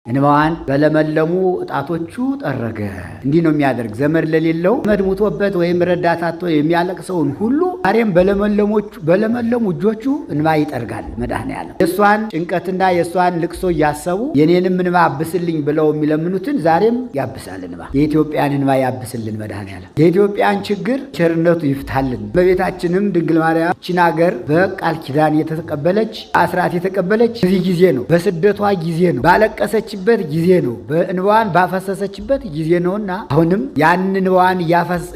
እንባዋን በለመለሙ ጣቶቹ ጠረገ። እንዲህ ነው የሚያደርግ። ዘመድ ለሌለው ዘመድ ሙቶበት ወይም ረዳት አጥቶ የሚያለቅሰውን ሁሉ ዛሬም በለመለሙ እጆቹ እንባ ይጠርጋል መድኃኔዓለም። የእሷን ጭንቀትና የእሷን ልቅሶ እያሰቡ የኔንም እንባ አብስልኝ ብለው የሚለምኑትን ዛሬም ያብሳል እንባ። የኢትዮጵያን እንባ ያብስልን መድኃኔዓለም። የኢትዮጵያን ችግር ቸርነቱ ይፍታልን። በቤታችንም ድንግል ማርያም ይህችን ሀገር በቃል ኪዳን የተቀበለች አስራት የተቀበለች በዚህ ጊዜ ነው። በስደቷ ጊዜ ነው። ባለቀሰችበት ጊዜ ነው። በእንባዋን ባፈሰሰችበት ጊዜ ነውና አሁንም ያን እንባዋን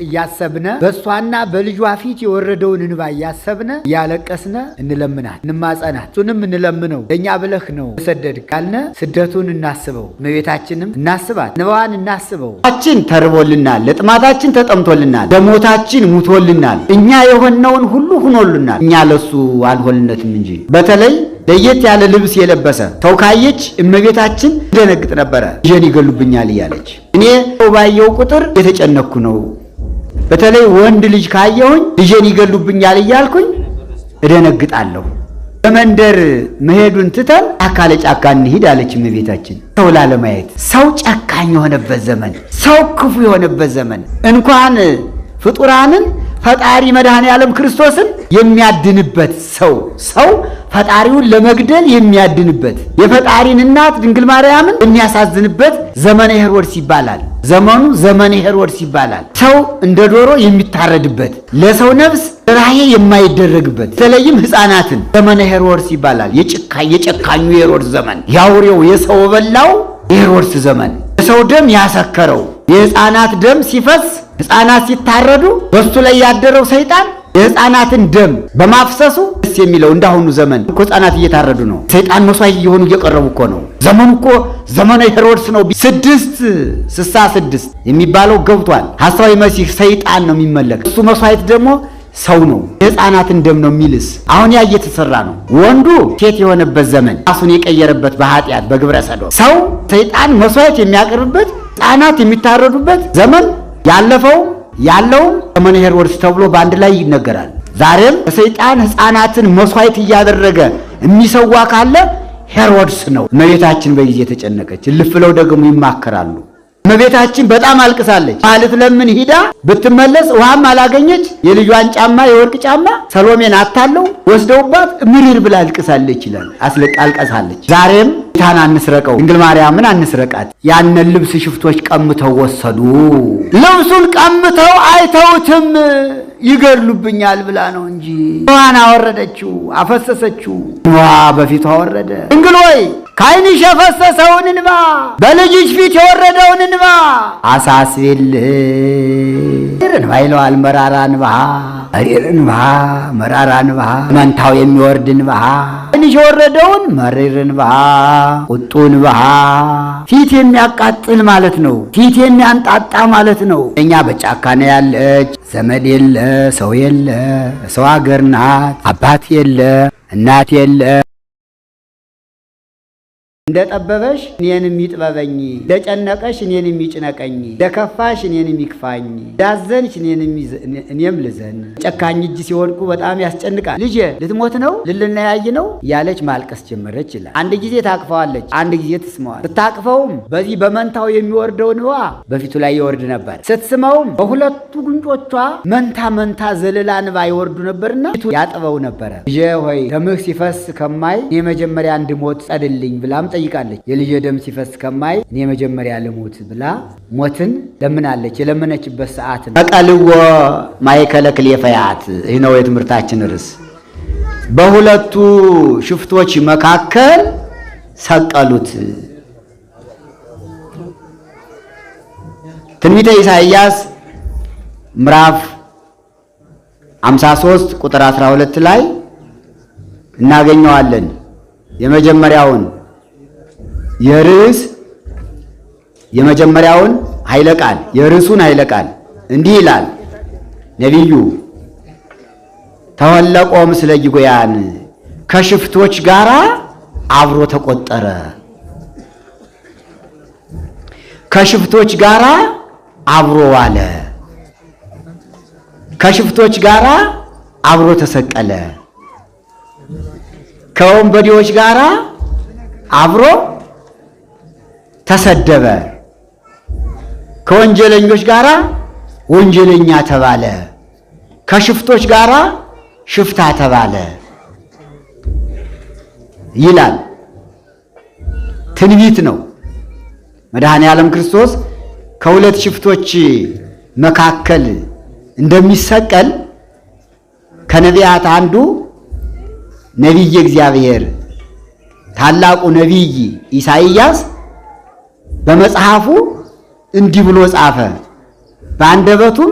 እያሰብነ በእሷና በልጇ ፊት የወረደውን እንባ እያሰብነ እያለቀስነ እንለምናት እንማጸናት። እሱንም እንለምነው ለእኛ ብለህ ነው ሰደድ ካልነ ስደቱን እናስበው። እመቤታችንም እናስባት፣ እንባዋን እናስበው። ችን ተርቦልናል፣ ለጥማታችን ተጠምቶልናል፣ ለሞታችን ሙቶልናል፣ እኛ የሆነውን ሁሉ ሆኖልናል። እኛ ለሱ አልሆንነትም እንጂ በተለይ ለየት ያለ ልብስ የለበሰ ሰው ካየች እመቤታችን ደነግጥ ነበረ። ልጄን ይገሉብኛል እያለች እኔ ባየው ቁጥር የተጨነኩ ነው። በተለይ ወንድ ልጅ ካየሁኝ ልጄን ይገሉብኛል እያልኩኝ እደነግጣለሁ። በመንደር መሄዱን ትተን አካለ ጫካ እንሂድ አለች እመቤታችን። ሰው ላለማየት ሰው ጨካኝ የሆነበት ዘመን፣ ሰው ክፉ የሆነበት ዘመን እንኳን ፍጡራንን ፈጣሪ መድኃኔዓለም ክርስቶስን የሚያድንበት ሰው ፈጣሪውን ለመግደል የሚያድንበት የፈጣሪን እናት ድንግል ማርያምን የሚያሳዝንበት ዘመነ ሄሮድስ ይባላል። ዘመኑ ዘመነ ሄሮድስ ይባላል። ሰው እንደ ዶሮ የሚታረድበት ለሰው ነፍስ ራሄ የማይደረግበት በተለይም ሕፃናትን ዘመነ ሄሮድስ ይባላል። የጨካኙ ሄሮድስ ዘመን፣ ያውሬው የሰው በላው የሄሮድስ ዘመን፣ የሰው ደም ያሰከረው የሕፃናት ደም ሲፈስ ሕፃናት ሲታረዱ በሱ ላይ ያደረው ሰይጣን የሕፃናትን ደም በማፍሰሱ ደስ የሚለው እንዳሁኑ ዘመን እኮ ሕፃናት እየታረዱ ነው። ሰይጣን መስዋዕት እየሆኑ እየቀረቡ እኮ ነው። ዘመኑ እኮ ዘመነ ሄሮድስ ነው። 666 የሚባለው ገብቷል። ሐሳዊ መሲህ ሰይጣን ነው የሚመለክ። እሱ መስዋዕት ደግሞ ሰው ነው። የሕፃናትን ደም ነው የሚልስ። አሁን ያ እየተሰራ ነው። ወንዱ ሴት የሆነበት ዘመን፣ ራሱን የቀየረበት በኃጢአት በግብረ ሰዶም ሰው ሰይጣን መስዋዕት የሚያቀርብበት ሕፃናት የሚታረዱበት ዘመን ያለውም ዘመነ ሄሮድስ ተብሎ በአንድ ላይ ይነገራል። ዛሬም ሰይጣን ሕፃናትን መስዋዕት እያደረገ የሚሰዋ ካለ ሄሮድስ ነው። እመቤታችን በጊዜ ተጨነቀች። እልፍ ብለው ደግሞ ይማከራሉ። እመቤታችን በጣም አልቅሳለች። ማለት ለምን ሂዳ ብትመለስ ውሃም አላገኘች። የልጇን ጫማ የወርቅ ጫማ ሰሎሜን አታለው ወስደውባት ምርር ብላ አልቅሳለች ይላል። አልቀሳለች። ዛሬም ጌታን አንስረቀው፣ ድንግል ማርያምን አንስረቃት። ያንን ልብስ ሽፍቶች ቀምተው ወሰዱ። ልብሱን ቀምተው አይተውትም ይገድሉብኛል ብላ ነው እንጂ ውሃን አወረደችው፣ አፈሰሰችው። ውሃ በፊቷ ወረደ። ድንግል ሆይ ከዓይንሽ የፈሰሰውን እንባ በልጅሽ ፊት የወረደውን እንባ አሳስቢልኝ። እንባ ይለዋል። መራራ እንባ፣ መሪር እንባ፣ መራራ እንባ፣ መንታው የሚወርድ እንባ፣ ዓይንሽ የወረደውን መሪር እንባ፣ ቁጡ እንባ፣ ፊት የሚያቃጥል ማለት ነው። ፊት የሚያንጣጣ ማለት ነው። እኛ በጫካ ነው ያለች፣ ዘመድ የለ፣ ሰው የለ፣ ሰው ሀገር ናት። አባት የለ፣ እናት የለ። እንደጠበበሽ እኔንም ይጥበበኝ፣ እንደጨነቀሽ እኔንም ይጭነቀኝ፣ እንደከፋሽ እኔንም ይክፋኝ፣ እንዳዘንሽ እኔም ልዘን። ጨካኝ እጅ ሲወድቁ በጣም ያስጨንቃል። ልጄ ልትሞት ነው ልልናያይ ነው ያለች ማልቀስ ጀመረች ይላል። አንድ ጊዜ ታቅፈዋለች፣ አንድ ጊዜ ትስመዋል። ስታቅፈውም በዚህ በመንታው የሚወርደው እንባ በፊቱ ላይ ይወርድ ነበር። ስትስመውም በሁለቱ ጉንጮቿ መንታ ዘለላ እንባ ይወርዱ ነበርና ፊቱ ያጥበው ነበረ። ልጄ ሆይ ደምህ ሲፈስ ከማይ እኔ መጀመሪያ እንድሞት ጸድልኝ ብላም ጠይቃለች። የልጅ ደም ሲፈስ ከማይ እኔ መጀመሪያ ልሞት ብላ ሞትን ለምናለች። የለመነችበት ሰዓት ነው። በቀልዎ ማእከለ ክልኤፈያት። ይህ ነው የትምህርታችን ርዕስ። በሁለቱ ሽፍቶች መካከል ሰቀሉት። ትንቢተ ኢሳይያስ ምዕራፍ 53 ቁጥር 12 ላይ እናገኘዋለን። የመጀመሪያውን ኃይለ ቃል የርዕሱን ኃይለ ቃል እንዲህ ይላል ነቢዩ ተወለቆ ምስለ ይጎያን ከሽፍቶች ጋር አብሮ ተቆጠረ። ከሽፍቶች ጋር አብሮ ዋለ። ከሽፍቶች ጋር አብሮ ተሰቀለ። ከወንበዴዎች ጋር አብሮ ተሰደበ። ከወንጀለኞች ጋራ ወንጀለኛ ተባለ። ከሽፍቶች ጋራ ሽፍታ ተባለ ይላል። ትንቢት ነው። መድኃኔ ዓለም ክርስቶስ ከሁለት ሽፍቶች መካከል እንደሚሰቀል ከነቢያት አንዱ ነቢየ እግዚአብሔር ታላቁ ነቢይ ኢሳይያስ በመጽሐፉ እንዲህ ብሎ ጻፈ፣ በአንደበቱም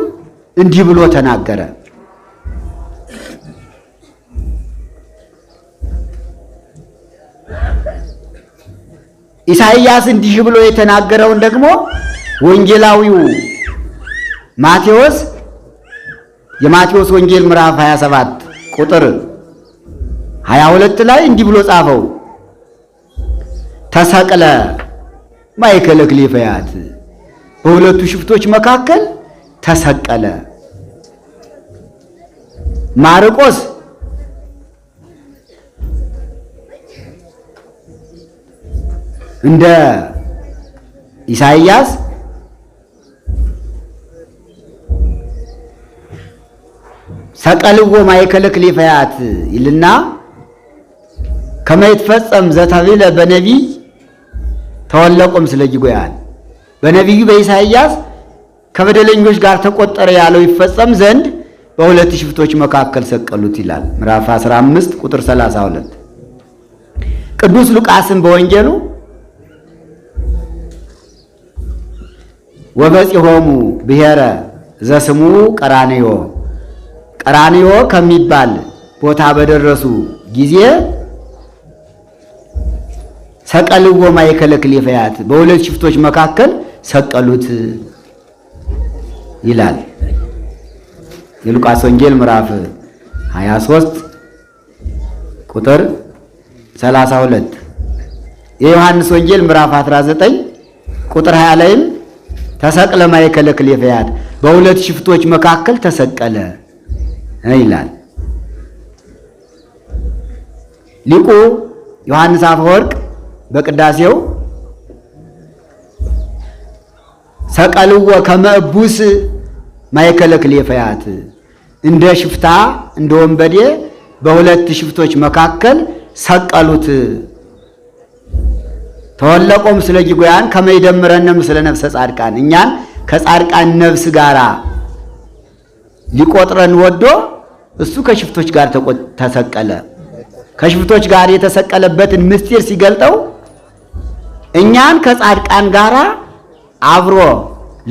እንዲህ ብሎ ተናገረ። ኢሳይያስ እንዲህ ብሎ የተናገረውን ደግሞ ወንጌላዊው ማቴዎስ የማቴዎስ ወንጌል ምዕራፍ 27 ቁጥር 22 ላይ እንዲህ ብሎ ጻፈው፣ ተሰቅለ ማእከለ ክሊፈያት፣ በሁለቱ ሽፍቶች መካከል ተሰቀለ። ማርቆስ እንደ ኢሳይያስ ሰቀልዎ ማእከለ ክሊፈያት ይልና ከመ ይትፈጸም ዘተብዕለ በነቢይ ተወለቆም ስለ ጅጎያን፣ በነቢዩ በኢሳይያስ ከበደለኞች ጋር ተቆጠረ ያለው ይፈጸም ዘንድ በሁለት ሽፍቶች መካከል ሰቀሉት ይላል። ምዕራፍ 15 ቁጥር 32። ቅዱስ ሉቃስም በወንጌሉ ወበጺሖሙ ብሔረ ዘስሙ ቀራንዮ፣ ቀራንዮ ከሚባል ቦታ በደረሱ ጊዜ ሰቀልዎ ማእከለ ክሊፈያት፣ በሁለት ሽፍቶች መካከል ሰቀሉት ይላል። የሉቃስ ወንጌል ምዕራፍ 23 ቁጥር 32። የዮሐንስ ወንጌል ምዕራፍ 19 ቁጥር 20 ላይም ተሰቅለ ማእከለ ክሊፈያት፣ በሁለት ሽፍቶች መካከል ተሰቀለ ይላል። ሊቁ ዮሐንስ አፈወርቅ በቅዳሴው ሰቀልዎ ከመ እቡስ ማእከለ ክሊፈያት፣ እንደ ሽፍታ እንደ ወንበዴ በሁለት ሽፍቶች መካከል ሰቀሉት። ተወለቆም ስለ ጅጎያን ከመ ይደምረነ ምስለ ነፍሰ ጻድቃን፣ እኛን ከጻድቃን ነፍስ ጋራ ሊቆጥረን ወዶ እሱ ከሽፍቶች ጋር ተሰቀለ። ከሽፍቶች ጋር የተሰቀለበትን ምስጢር ሲገልጠው እኛን ከጻድቃን ጋራ አብሮ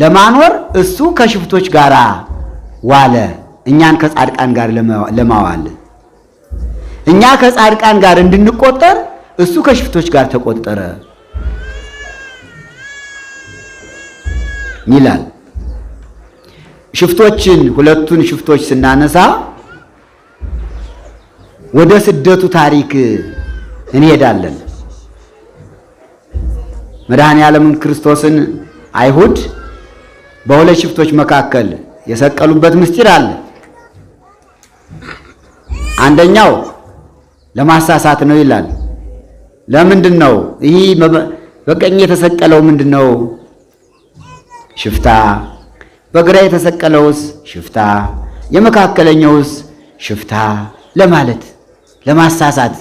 ለማኖር እሱ ከሽፍቶች ጋር ዋለ። እኛን ከጻድቃን ጋር ለማዋል እኛ ከጻድቃን ጋር እንድንቆጠር እሱ ከሽፍቶች ጋር ተቆጠረ ይላል። ሽፍቶችን ሁለቱን ሽፍቶች ስናነሳ ወደ ስደቱ ታሪክ እንሄዳለን። መድኃኔ ዓለም ክርስቶስን አይሁድ በሁለት ሽፍቶች መካከል የሰቀሉበት ምስጢር አለ። አንደኛው ለማሳሳት ነው ይላል። ለምንድን ነው ይህ በቀኝ የተሰቀለው? ምንድን ነው? ሽፍታ። በግራ የተሰቀለውስ ሽፍታ፣ የመካከለኛውስ ሽፍታ ለማለት፣ ለማሳሳት፣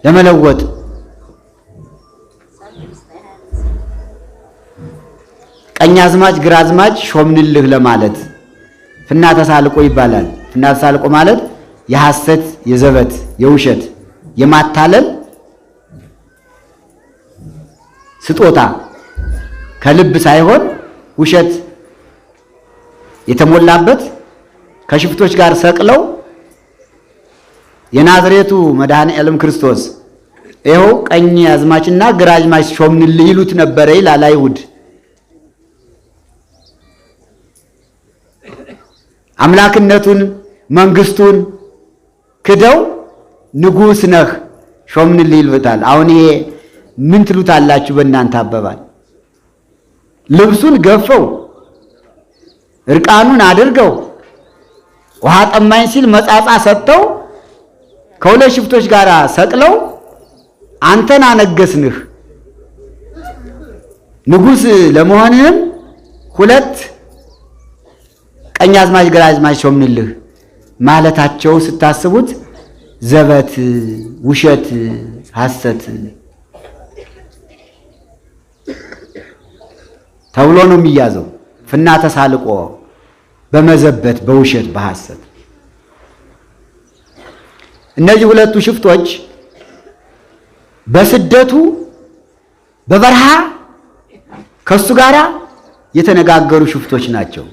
ለመለወጥ። ቀኝ አዝማች ግራ አዝማች ሾምንልህ ለማለት ፍና ተሳልቆ ይባላል። ፍና ተሳልቆ ማለት የሐሰት፣ የዘበት፣ የውሸት፣ የማታለል ስጦታ ከልብ ሳይሆን ውሸት የተሞላበት ከሽፍቶች ጋር ሰቅለው የናዝሬቱ መድኃኔ ዓለም ክርስቶስ ይኸው ቀኝ አዝማችና ግራ አዝማች ሾምንልህ ይሉት ነበረ ይላል አይሁድ። አምላክነቱን መንግስቱን ክደው ንጉሥ ነህ ሾምንልህ ይሉታል። አሁን ይሄ ምን ትሉታላችሁ በእናንተ አባባል? ልብሱን ገፈው እርቃኑን አድርገው ውሃ ጠማኝ ሲል መጻጻ ሰጥተው ከሁለት ሽፍቶች ጋር ሰቅለው አንተን አነገስንህ ንጉሥ ለመሆንህም 2 ቀኛዝማች ግራዝማች ሾምንልህ ማለታቸው ስታስቡት ዘበት፣ ውሸት፣ ሐሰት ተብሎ ነው የሚያዘው። ፍና ተሳልቆ በመዘበት በውሸት በሐሰት። እነዚህ 2ቱ ሽፍቶች በስደቱ በበረሃ ከሱ ጋር የተነጋገሩ ሽፍቶች ናቸው።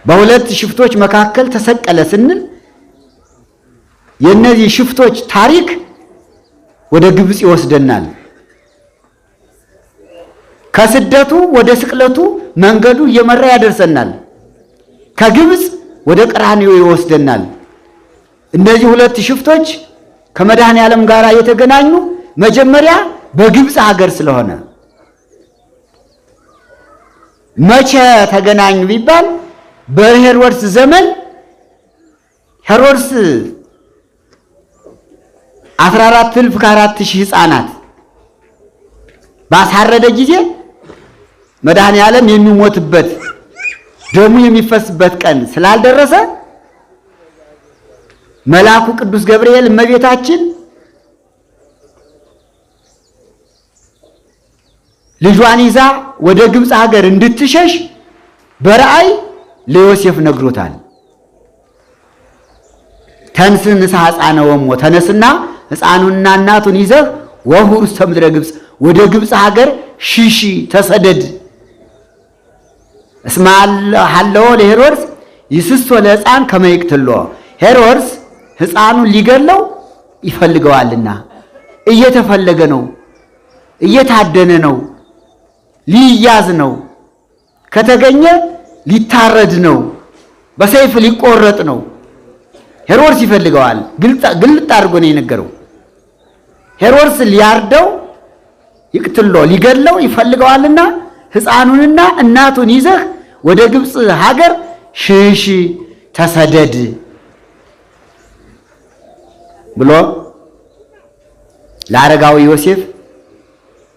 በሁለት ሽፍቶች መካከል ተሰቀለ ስንል የእነዚህ ሽፍቶች ታሪክ ወደ ግብጽ ይወስደናል። ከስደቱ ወደ ስቅለቱ መንገዱ እየመራ ያደርሰናል። ከግብጽ ወደ ቀራንዮ ይወስደናል። እነዚህ 2 ሽፍቶች ከመድኃኔ ዓለም ጋር የተገናኙ መጀመሪያ በግብጽ ሀገር ስለሆነ መቼ ተገናኙ ቢባል በሄሮድስ ዘመን ሄሮድስ 14,000 ሕፃናት ባሳረደ ጊዜ መድኃኔ ዓለም የሚሞትበት ደሙ የሚፈስበት ቀን ስላልደረሰ መልአኩ ቅዱስ ገብርኤል እመቤታችን ልጇን ይዛ ወደ ግብጽ ሀገር እንድትሸሽ በራእይ ለዮሴፍ ነግሮታል። ተንስ ንሳ ሕፃነ ወሞ ተነስና ሕፃኑንና እናቱን ይዘህ ወሁር ውስተ ምድረ ግብጽ ወደ ግብጽ ሀገር ሽሺ ተሰደድ። እስመ ሀለወ ለሄሮድስ ይስሶ ለሕፃን ከመ ይቅትሎ ሄሮድስ ሕፃኑን ሊገለው ይፈልገዋልና እየተፈለገ ነው፣ እየታደነ ነው፣ ሊያዝ ነው፣ ከተገኘ ሊታረድ ነው፣ በሰይፍ ሊቆረጥ ነው። ሄሮድስ ይፈልገዋል። ግልጥ አድርጎ ነው የነገረው። ሄሮድስ ሊያርደው ይቅትሎ ሊገለው ይፈልገዋልና ሕፃኑንና እናቱን ይዘህ ወደ ግብጽ ሀገር ሽሽ ተሰደድ ብሎ ለአረጋዊ ዮሴፍ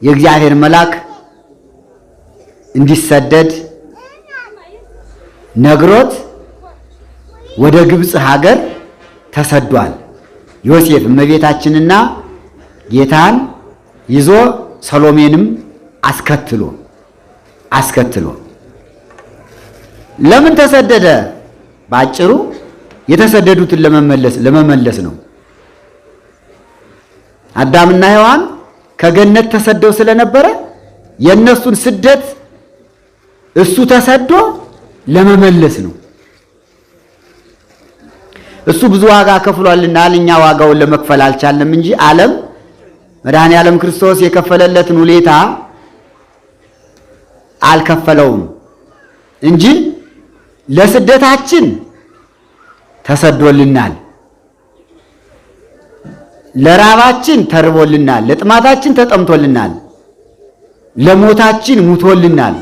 የእግዚአብሔር መልአክ እንዲሰደድ ነግሮት ወደ ግብጽ ሀገር ተሰዷል። ዮሴፍ እመቤታችንና ጌታን ይዞ ሰሎሜንም አስከትሎ ለምን ተሰደደ? ባጭሩ የተሰደዱትን ለመመለስ ነው። አዳምና ሔዋን ከገነት ተሰደው ስለነበረ የነሱን ስደት እሱ ተሰዶ ለመመለስ ነው። እሱ ብዙ ዋጋ ከፍሏልና እኛ ዋጋውን ለመክፈል አልቻለም እንጂ ዓለም መድኃኔ ዓለም ክርስቶስ የከፈለለትን ውለታ አልከፈለውም እንጂ ለስደታችን ተሰዶልናል፣ ለራባችን ተርቦልናል፣ ለጥማታችን ተጠምቶልናል፣ ለሞታችን ሙቶልናል።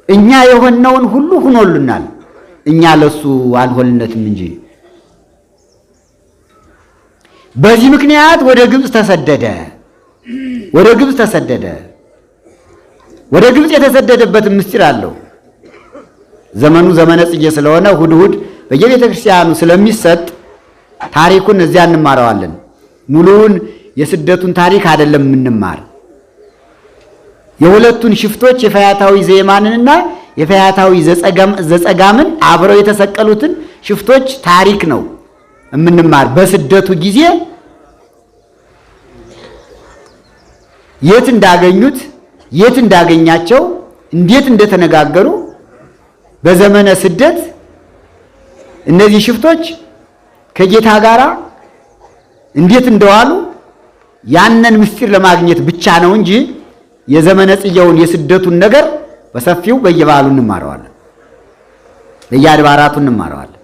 እኛ የሆነውን ሁሉ ሆኖልናል። እኛ ለሱ አልሆንነትም እንጂ በዚህ ምክንያት ወደ ግብጽ ተሰደደ። ወደ ግብጽ የተሰደደበት ምስጢር አለው። ዘመኑ ዘመነ ጽጌ ስለሆነ እሑድ እሑድ በየቤተ ክርስቲያኑ ስለሚሰጥ ታሪኩን እዚያ እንማረዋለን። ሙሉውን የስደቱን ታሪክ አይደለም የምንማር። የሁለቱን ሽፍቶች የፈያታዊ ዘየማንንና የፈያታዊ ዘጸጋምን አብረው የተሰቀሉትን ሽፍቶች ታሪክ ነው የምንማር። በስደቱ ጊዜ የት እንዳገኙት፣ የት እንዳገኛቸው፣ እንዴት እንደተነጋገሩ በዘመነ ስደት እነዚህ ሽፍቶች ከጌታ ጋር እንዴት እንደዋሉ ያንን ምስጢር ለማግኘት ብቻ ነው እንጂ የዘመነ ጽጌውን የስደቱን ነገር በሰፊው በየበዓሉ እንማረዋለን፣ በየአድባራቱ እንማረዋለን።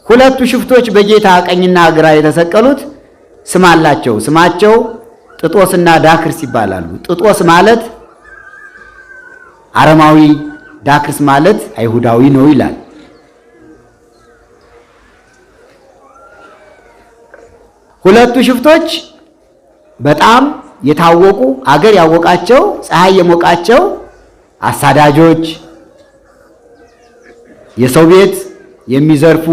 ሁለቱ ሽፍቶች በጌታ ቀኝና ግራ የተሰቀሉት ስም አላቸው። ስማቸው ጥጦስና ዳክርስ ይባላሉ። ጥጦስ ማለት አረማዊ፣ ዳክርስ ማለት አይሁዳዊ ነው ይላል። ሁለቱ ሽፍቶች በጣም የታወቁ አገር ያወቃቸው ፀሐይ የሞቃቸው አሳዳጆች፣ የሰው ቤት የሚዘርፉ፣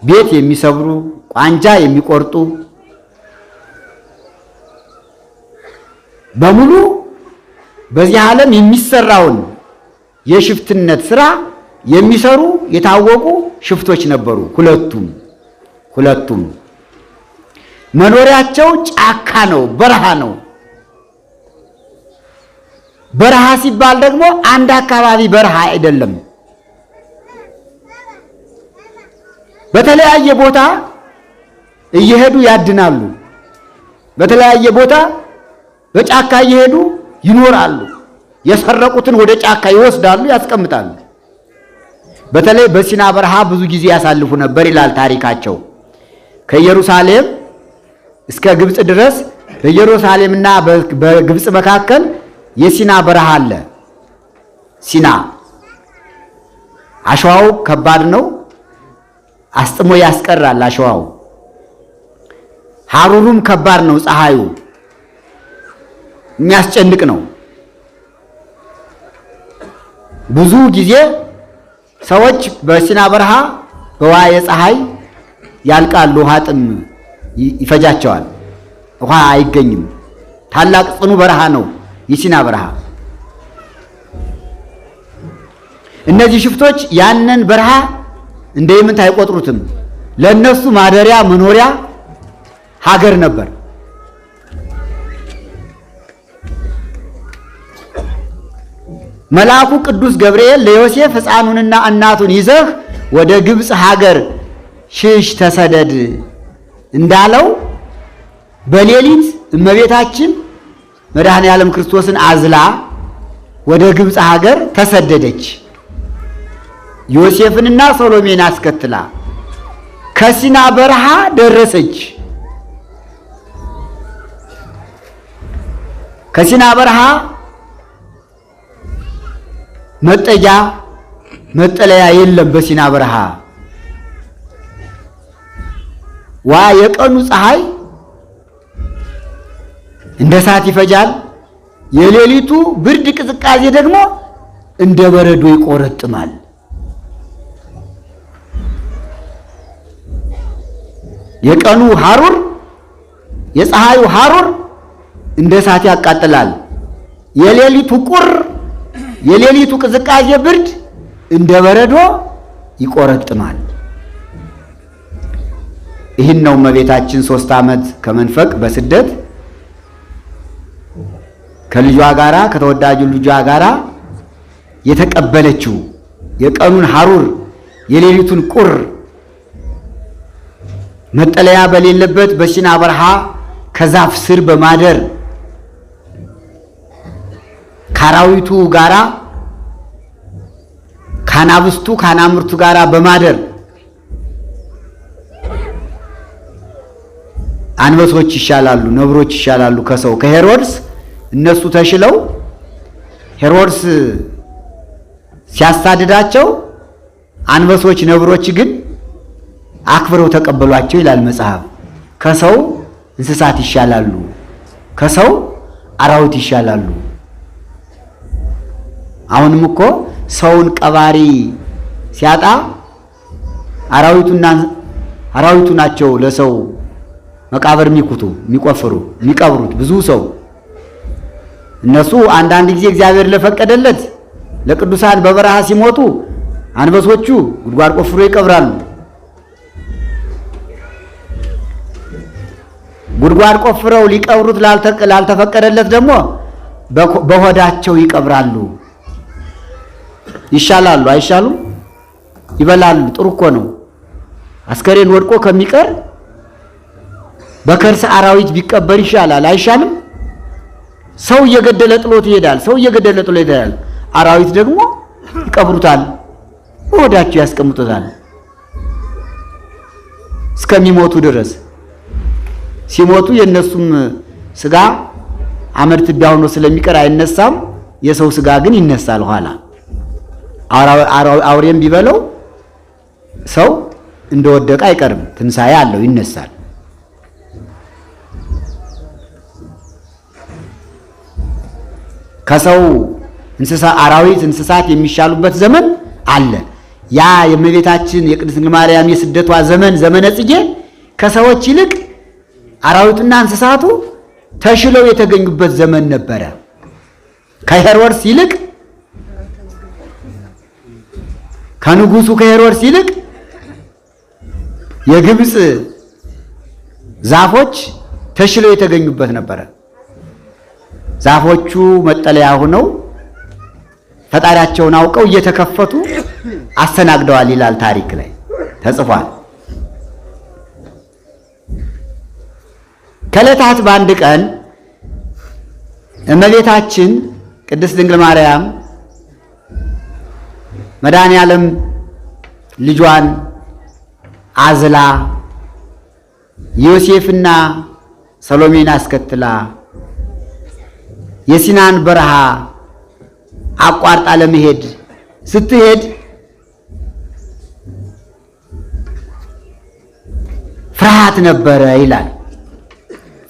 ቤት የሚሰብሩ፣ ቋንጃ የሚቆርጡ በሙሉ በዚህ ዓለም የሚሰራውን የሽፍትነት ስራ የሚሰሩ የታወቁ ሽፍቶች ነበሩ። ሁለቱም መኖሪያቸው ጫካ ነው፣ በረሃ ነው። በረሃ ሲባል ደግሞ አንድ አካባቢ በረሃ አይደለም። በተለያየ ቦታ እየሄዱ ያድናሉ። በተለያየ ቦታ በጫካ እየሄዱ ይኖራሉ። የሰረቁትን ወደ ጫካ ይወስዳሉ፣ ያስቀምጣሉ። በተለይ በሲና በረሃ ብዙ ጊዜ ያሳልፉ ነበር ይላል ታሪካቸው። ከኢየሩሳሌም እስከ ግብጽ ድረስ በኢየሩሳሌምና በግብጽ መካከል የሲና በረሃ አለ። ሲና አሸዋው ከባድ ነው፣ አስጥሞ ያስቀራል አሸዋው። ሐሩሩም ከባድ ነው፣ ፀሐዩ የሚያስጨንቅ ነው። ብዙ ጊዜ ሰዎች በሲና በረሃ በዋየ ፀሐይ ያልቃሉ። ውሃ ጥም ይፈጃቸዋል። ውሃ አይገኝም። ታላቅ ጽኑ በረሃ ነው የሲና በረሃ። እነዚህ ሽፍቶች ያንን በረሃ እንደምንት አይቆጥሩትም። ለነሱ ማደሪያ መኖሪያ ሀገር ነበር። መልአኩ ቅዱስ ገብርኤል ለዮሴፍ ሕፃኑንና እናቱን ይዘህ ወደ ግብጽ ሀገር ሽሽ ተሰደድ እንዳለው በሌሊት እመቤታችን መድኃኔ ዓለም ክርስቶስን አዝላ ወደ ግብጽ ሀገር ተሰደደች። ዮሴፍንና ሰሎሜን አስከትላ ከሲና በረሃ ደረሰች። ከሲና በረሃ መጠለያ የለም። በሲና በረሃ የቀኑ ፀሐይ እንደ እሳት ይፈጃል። የሌሊቱ ብርድ ቅዝቃዜ ደግሞ እንደ በረዶ ይቆረጥማል። የቀኑ ሐሩር የፀሐዩ ሐሩር እንደ እሳት ያቃጥላል። የሌሊቱ ቅዝቃዜ ብርድ እንደ በረዶ ይቆረጥማል። ይህን ነው እመቤታችን 3 ዓመት ከመንፈቅ በስደት ከልጇ ጋራ ከተወዳጁ ልጇ ጋራ የተቀበለችው። የቀኑን ሐሩር የሌሊቱን ቁር መጠለያ በሌለበት በሲና በረሃ ከዛፍ ስር በማደር ካራዊቱ ጋራ ካናብስቱ ካናምርቱ ጋራ በማደር አንበሶች ይሻላሉ፣ ነብሮች ይሻላሉ ከሰው ከሄሮድስ እነሱ ተሽለው ሄሮድስ ሲያሳድዳቸው አንበሶች ነብሮች ግን አክብረው ተቀበሏቸው ይላል መጽሐፍ። ከሰው እንስሳት ይሻላሉ፣ ከሰው አራዊት ይሻላሉ። አሁንም እኮ ሰውን ቀባሪ ሲያጣ አራዊቱ ናቸው ለሰው መቃብር የሚቀብሩት ብዙ ሰው። እነሱ አንዳንድ ጊዜ እግዚአብሔር ለፈቀደለት ለቅዱሳን በበረሃ ሲሞቱ አንበሶቹ ጉድጓድ ቆፍሮ ይቀብራሉ። ጉድጓድ ቆፍረው ሊቀብሩት ላልተፈቀደለት ደግሞ በሆዳቸው ይቀብራሉ። ይሻላሉ አይሻሉም? ይበላሉ። ጥሩ እኮ ነው። አስከሬን ወድቆ ከሚቀር በከርሰ አራዊት ቢቀበር ይሻላል አይሻልም? ሰው እየገደለ ጥሎት ይሄዳል። አራዊት ደግሞ ይቀብሩታል፣ በሆዳቸው ያስቀምጡታል እስከሚሞቱ ድረስ። ሲሞቱ የነሱም ስጋ አመድ ትቢያ ሆኖ ስለሚቀር አይነሳም። የሰው ስጋ ግን ይነሳል ኋላ። አውሬም ቢበለው ሰው እንደወደቀ አይቀርም። ትንሣኤ አለው፣ ይነሳል። ከሰው አራዊት እንስሳት የሚሻሉበት ዘመን አለ። ያ የእመቤታችን የቅድስት ድንግል ማርያም የስደቷ ዘመን ዘመነ ጽጌ ከሰዎች ይልቅ አራዊትና እንስሳቱ ተሽለው የተገኙበት ዘመን ነበረ። ከሄሮድስ ይልቅ ከንጉሱ ከሄሮድስ ይልቅ የግብፅ ዛፎች ተሽለው የተገኙበት ነበረ። ዛፎቹ መጠለያ ሆነው ፈጣሪያቸውን አውቀው እየተከፈቱ አስተናግደዋል ይላል ታሪክ ላይ ተጽፏል። ከዕለታት በአንድ ቀን እመቤታችን ቅድስት ድንግል ማርያም መድኃኔዓለም ልጇን አዝላ ዮሴፍና ሰሎሜን አስከትላ የሲናን በረሃ አቋርጣ ለመሄድ ስትሄድ ፍርሃት ነበረ ይላል።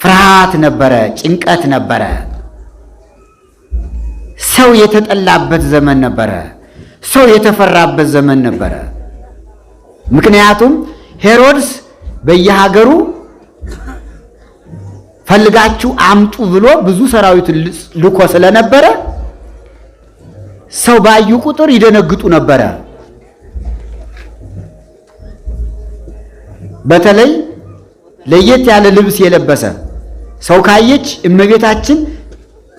ፍርሃት ነበረ፣ ጭንቀት ነበረ። ሰው የተጠላበት ዘመን ነበረ። ሰው የተፈራበት ዘመን ነበረ። ምክንያቱም ሄሮድስ በየሀገሩ ፈልጋችሁ አምጡ ብሎ ብዙ ሰራዊት ልኮ ስለነበረ ሰው ባዩ ቁጥር ይደነግጡ ነበረ። በተለይ ለየት ያለ ልብስ የለበሰ ሰው ካየች እመቤታችን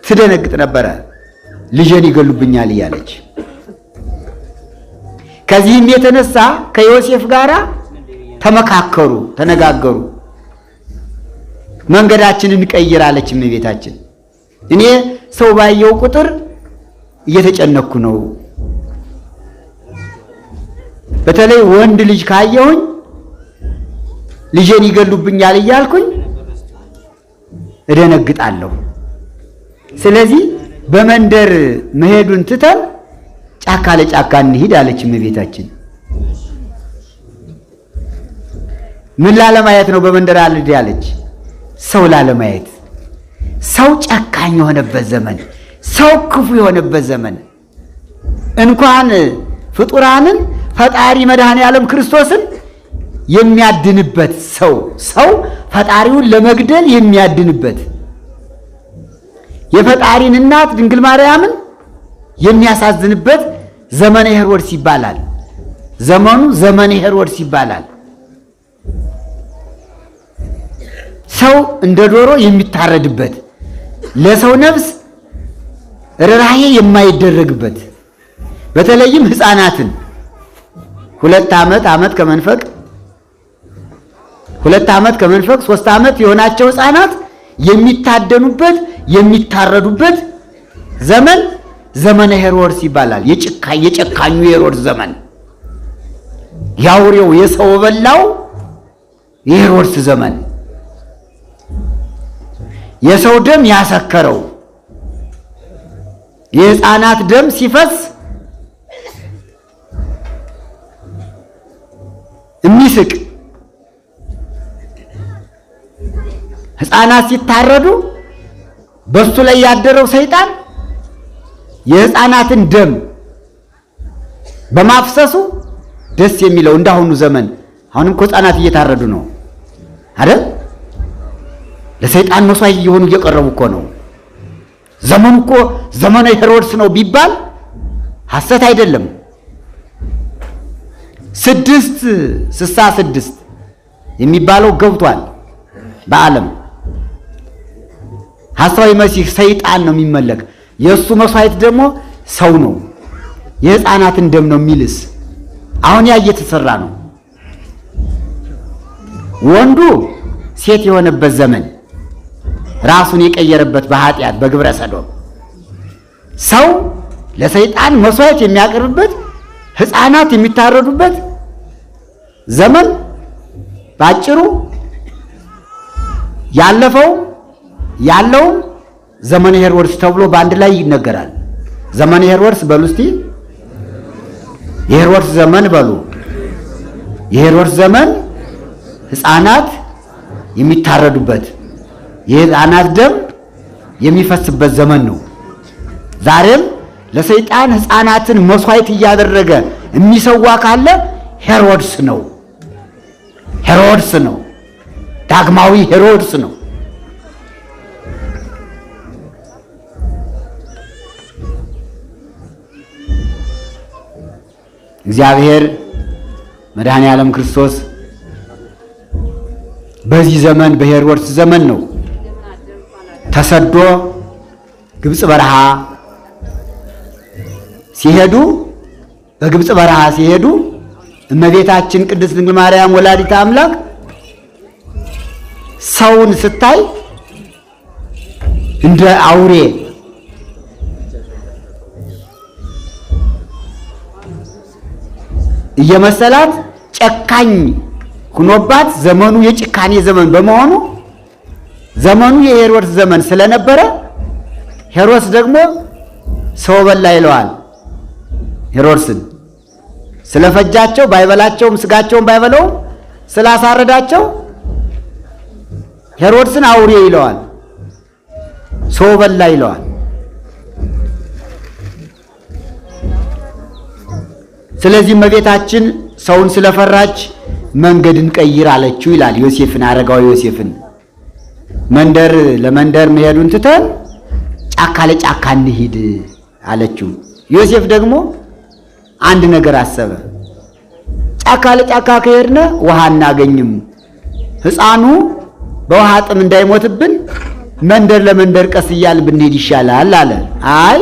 ትደነግጥ ነበረ። ልጄን ይገሉብኛል እያለች። ከዚህም የተነሳ ከዮሴፍ ጋር ተመካከሩ፣ ተነጋገሩ። መንገዳችንን እንቀይራለች እመቤታችን። እኔ ሰው ባየው ቁጥር እየተጨነኩ ነው። በተለይ ወንድ ልጅ ካየሁኝ ልጄን ይገሉብኛል እያልኩኝ እደነግጣለሁ። ስለዚህ በመንደር መሄዱን ትተን ጫካ ለጫካ እንሂድ አለች እመቤታችን። ምን ላለማየት ነው በመንደር አልሄድ ያለች? ሰው ላለማየት። ሰው ጨካኝ የሆነበት ዘመን፣ ሰው ክፉ የሆነበት ዘመን፣ እንኳን ፍጡራንን ፈጣሪ መድኃኔዓለም ክርስቶስን የሚያድንበት ሰው ፈጣሪውን ለመግደል የሚያድንበት የፈጣሪን እናት ድንግል ማርያምን የሚያሳዝንበት ዘመነ ሄሮድስ ይባላል። ዘመኑ ዘመነ ሄሮድስ ይባላል። ሰው እንደ ዶሮ የሚታረድበት፣ ለሰው ነፍስ ርኅራኄ የማይደረግበት፣ በተለይም ሕፃናትን 2 ዓመት ከመንፈቅ 3 ዓመት የሆናቸው ሕፃናት የሚታደኑበት የሚታረዱበት ዘመን ዘመነ ሄሮድስ ይባላል። የጨካኙ ሄሮድስ ዘመን፣ ያውሬው የሰው በላው የሄሮድስ ዘመን፣ የሰው ደም ያሰከረው የሕፃናት ደም ሲፈስ የሚስቅ ሕፃናት ሲታረዱ በሱ ላይ ያደረው ሰይጣን የሕፃናትን ደም በማፍሰሱ ደስ የሚለው እንዳሁኑ ዘመን። አሁንም እኮ ሕፃናት እየታረዱ ነው አይደል? ለሰይጣን መስዋዕት እየሆኑ እየቀረቡ እኮ ነው። ዘመኑ እኮ ዘመነ ሄሮድስ ነው ቢባል ሐሰት አይደለም። 666 የሚባለው ገብቷል በዓለም። ሐሳዊ መሲህ ሰይጣን ነው የሚመለክ። የእሱ መስዋዕት ደግሞ ሰው ነው። የሕፃናትን ደም ነው የሚልስ። አሁን ያ እየተሰራ ነው። ወንዱ ሴት የሆነበት ዘመን፣ ራሱን የቀየረበት በኃጢአት በግብረ ሰዶም፣ ሰው ለሰይጣን መስዋዕት የሚያቀርብበት፣ ሕፃናት የሚታረዱበት ዘመን ባጭሩ ያለፈው ያለው ዘመነ ሄሮድስ ተብሎ በአንድ ላይ ይነገራል። ዘመነ ሄሮድስ በሉ እስቲ፣ የሄሮድስ ዘመን በሉ። የሄሮድስ ዘመን ሕፃናት የሚታረዱበት የሕፃናት ደም የሚፈስበት ዘመን ነው። ዛሬም ለሰይጣን ሕፃናትን መስዋዕት እያደረገ የሚሰዋ ካለ ሄሮድስ ነው። ሄሮድስ ነው። ዳግማዊ ሄሮድስ ነው። እግዚአብሔር መድኃኔ ዓለም ክርስቶስ በዚህ ዘመን በሄሮድስ ዘመን ነው ተሰዶ ግብፅ በረሃ ሲሄዱ በግብፅ በረሃ ሲሄዱ እመቤታችን ቅድስት ድንግል ማርያም ወላዲተ አምላክ ሰውን ስታይ እንደ አውሬ እየመሰላት ጨካኝ ሁኖባት ዘመኑ የጭካኔ ዘመን በመሆኑ ዘመኑ የሄሮድስ ዘመን ስለነበረ ሄሮድስ ደግሞ ሰው በላ ይለዋል። ሄሮድስን ስለፈጃቸው ባይበላቸውም ስጋቸውን ባይበላውም ስላሳረዳቸው ሄሮድስን አውሬ ይለዋል፣ ሰው በላ ይለዋል። ስለዚህ እመቤታችን ሰውን ስለፈራች መንገድን ቀይር አለችው ይላል ዮሴፍን፣ አረጋዊ ዮሴፍን። መንደር ለመንደር መሄዱን ትተን ጫካ ለጫካ እንሂድ አለችው። ዮሴፍ ደግሞ አንድ ነገር አሰበ። ጫካ ለጫካ ከሄድነ ውሃ እናገኝም፣ ሕፃኑ በውሃ ጥም እንዳይሞትብን መንደር ለመንደር ቀስ እያልን ብንሄድ ይሻላል አለ። አይ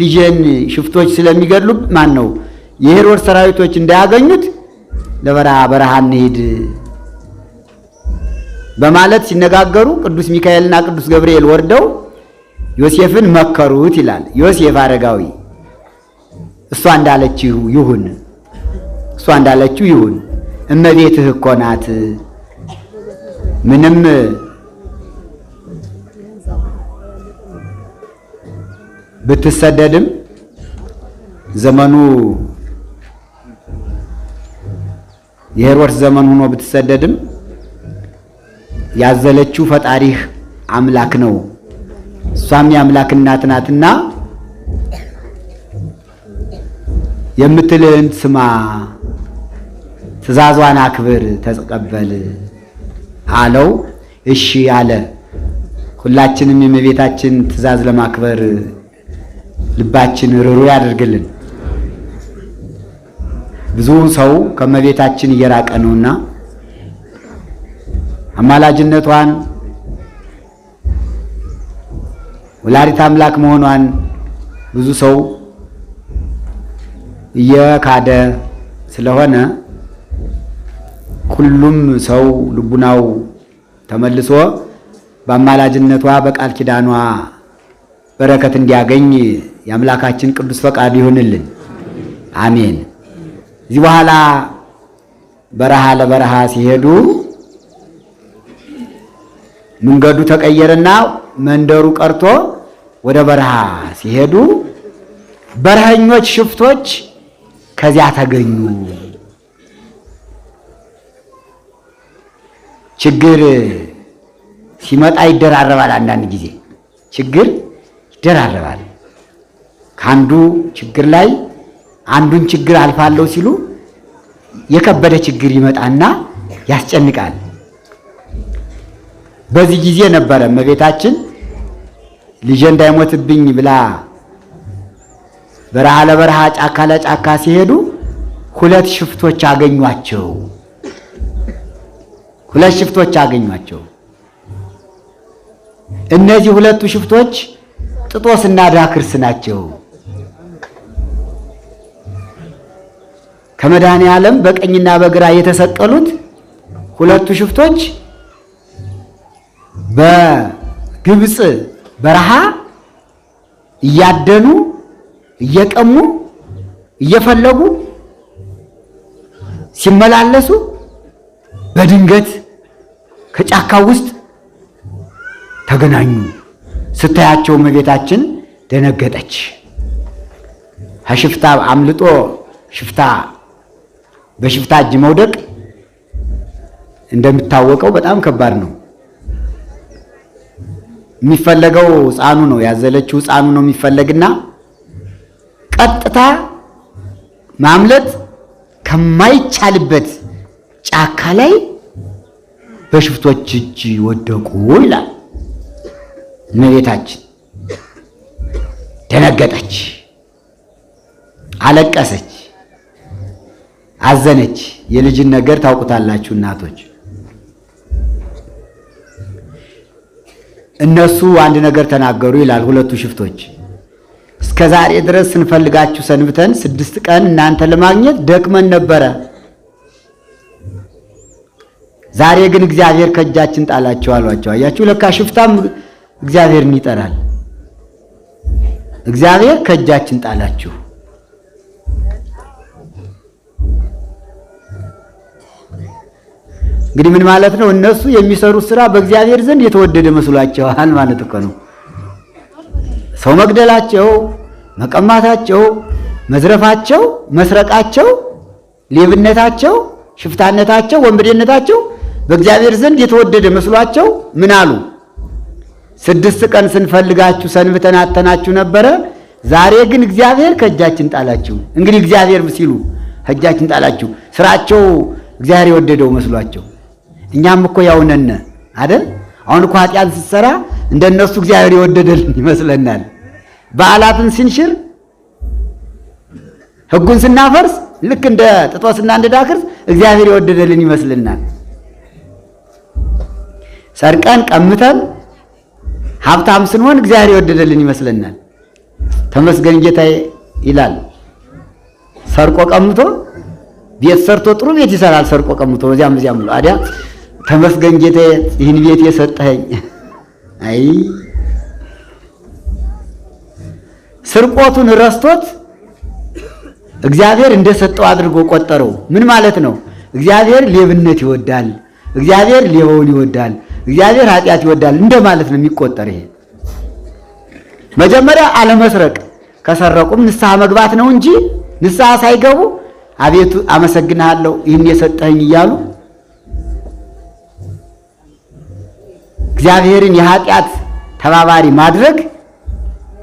ልጄን ሽፍቶች ስለሚገድሉ ማን ነው የሄሮድስ ሰራዊቶች እንዳያገኙት ለበረሃ እንሂድ በማለት ሲነጋገሩ ቅዱስ ሚካኤልና ቅዱስ ገብርኤል ወርደው ዮሴፍን መከሩት ይላል። ዮሴፍ አረጋዊ እሷ እንዳለችው ይሁን፣ እሷ እንዳለችው ይሁን፣ እመቤትህ እኮ ናት፣ ምንም ብትሰደድም ዘመኑ የሄሮድስ ዘመን ሆኖ ብትሰደድም ያዘለችው ፈጣሪህ አምላክ ነው፣ እሷም የአምላክ እናት ናትና የምትልህን ስማ፣ ትእዛዟን አክብር፣ ተቀበል አለው። እሺ አለ። ሁላችንም የእመቤታችን ትእዛዝ ለማክበር ልባችን ርሩ ያደርግልን። ብዙ ሰው ከእመቤታችን እየራቀ ነውና አማላጅነቷን ወላዲተ አምላክ መሆኗን ብዙ ሰው እየካደ ስለሆነ ሁሉም ሰው ልቡናው ተመልሶ በአማላጅነቷ በቃል ኪዳኗ በረከት እንዲያገኝ የአምላካችን ቅዱስ ፈቃዱ ይሁንልን። አሜን። እዚህ በኋላ በረሃ ለበረሃ ሲሄዱ መንገዱ ተቀየረና መንደሩ ቀርቶ ወደ በረሃ ሲሄዱ በረሃኞች ሽፍቶች ከዚያ ተገኙ። ችግር ሲመጣ ይደራረባል። አንዳንድ ጊዜ ችግር ይደራረባል። ከአንዱ ችግር ላይ አንዱን ችግር አልፋለሁ ሲሉ የከበደ ችግር ይመጣና ያስጨንቃል። በዚህ ጊዜ ነበረ እመቤታችን ልጄ እንዳይሞትብኝ ብላ በረሃ ለበረሃ ጫካ ለጫካ ሲሄዱ ሁለት ሽፍቶች አገኟቸው። ሁለት ሽፍቶች አገኟቸው። እነዚህ ሁለቱ ሽፍቶች ጥጦስና ዳክርስ ናቸው። ከመድኃኔ ዓለም በቀኝና በግራ የተሰቀሉት ሁለቱ ሽፍቶች በግብፅ በረሃ እያደኑ እየቀሙ እየፈለጉ ሲመላለሱ በድንገት ከጫካው ውስጥ ተገናኙ። ስታያቸው እመቤታችን ደነገጠች። ከሽፍታ አምልጦ ሽፍታ በሽፍታ እጅ መውደቅ እንደሚታወቀው በጣም ከባድ ነው። የሚፈለገው ሕፃኑ ነው፣ ያዘለችው ሕፃኑ ነው የሚፈለግና ቀጥታ ማምለጥ ከማይቻልበት ጫካ ላይ በሽፍቶች እጅ ወደቁ ይላል። እመቤታችን ደነገጠች፣ አለቀሰች፣ አዘነች። የልጅን ነገር ታውቁታላችሁ እናቶች። እነሱ አንድ ነገር ተናገሩ ይላል ሁለቱ ሽፍቶች። እስከ ዛሬ ድረስ ስንፈልጋችሁ ሰንብተን 6 ቀን እናንተ ለማግኘት ደክመን ነበረ። ዛሬ ግን እግዚአብሔር ከእጃችን ጣላቸው አሏቸው። አያችሁ፣ ለካ ሽፍታም እግዚአብሔርን ይጠራል። እግዚአብሔር ከእጃችን ጣላችሁ። እንግዲህ ምን ማለት ነው? እነሱ የሚሰሩት ስራ በእግዚአብሔር ዘንድ የተወደደ መስሏቸዋል ማለት እኮ ነው። ሰው መግደላቸው፣ መቀማታቸው፣ መዝረፋቸው፣ መስረቃቸው፣ ሌብነታቸው፣ ሽፍታነታቸው፣ ወንበዴነታቸው በእግዚአብሔር ዘንድ የተወደደ መስሏቸው ምን አሉ? 6 ቀን ስንፈልጋችሁ ሰንብተን አተናችሁ ነበረ። ዛሬ ግን እግዚአብሔር ከእጃችን ጣላችሁ። እንግዲህ እግዚአብሔር ሲሉ ከእጃችን ጣላችሁ፣ ስራቸው እግዚአብሔር የወደደው መስሏቸው። እኛም እኮ ያው ነን አይደል? አሁን እኮ ኃጢአት ስትሰራ እንደነሱ እግዚአብሔር የወደደልን ይመስለናል። በዓላትን ስንሽር፣ ሕጉን ስናፈርስ ልክ እንደ ጥጦስና እንደ ዳክርስ እግዚአብሔር የወደደልን ይመስልናል። ሰርቀን ቀምተን ሀብታም ስንሆን እግዚአብሔር የወደደልን ይመስለናል። ተመስገን ጌታዬ ይላል። ሰርቆ ቀምቶ ቤት ሰርቶ ጥሩ ቤት ይሰራል። ሰርቆ ቀምቶ እዚያም ብሎ አዲያ ተመስገን ጌታዬ ይህን ቤት የሰጠኸኝ። አይ ስርቆቱን ረስቶት እግዚአብሔር እንደሰጠው አድርጎ ቆጠረው። ምን ማለት ነው? እግዚአብሔር ሌብነት ይወዳል፣ እግዚአብሔር ሌባውን ይወዳል፣ እግዚአብሔር ኃጢአት ይወዳል እንደማለት ነው የሚቆጠር። ይሄ መጀመሪያ አለመስረቅ፣ ከሰረቁም ንስሐ መግባት ነው እንጂ ንስሐ ሳይገቡ አቤቱ አመሰግናለሁ ይህን የሰጠኸኝ እያሉ እግዚአብሔርን የኃጢአት ተባባሪ ማድረግ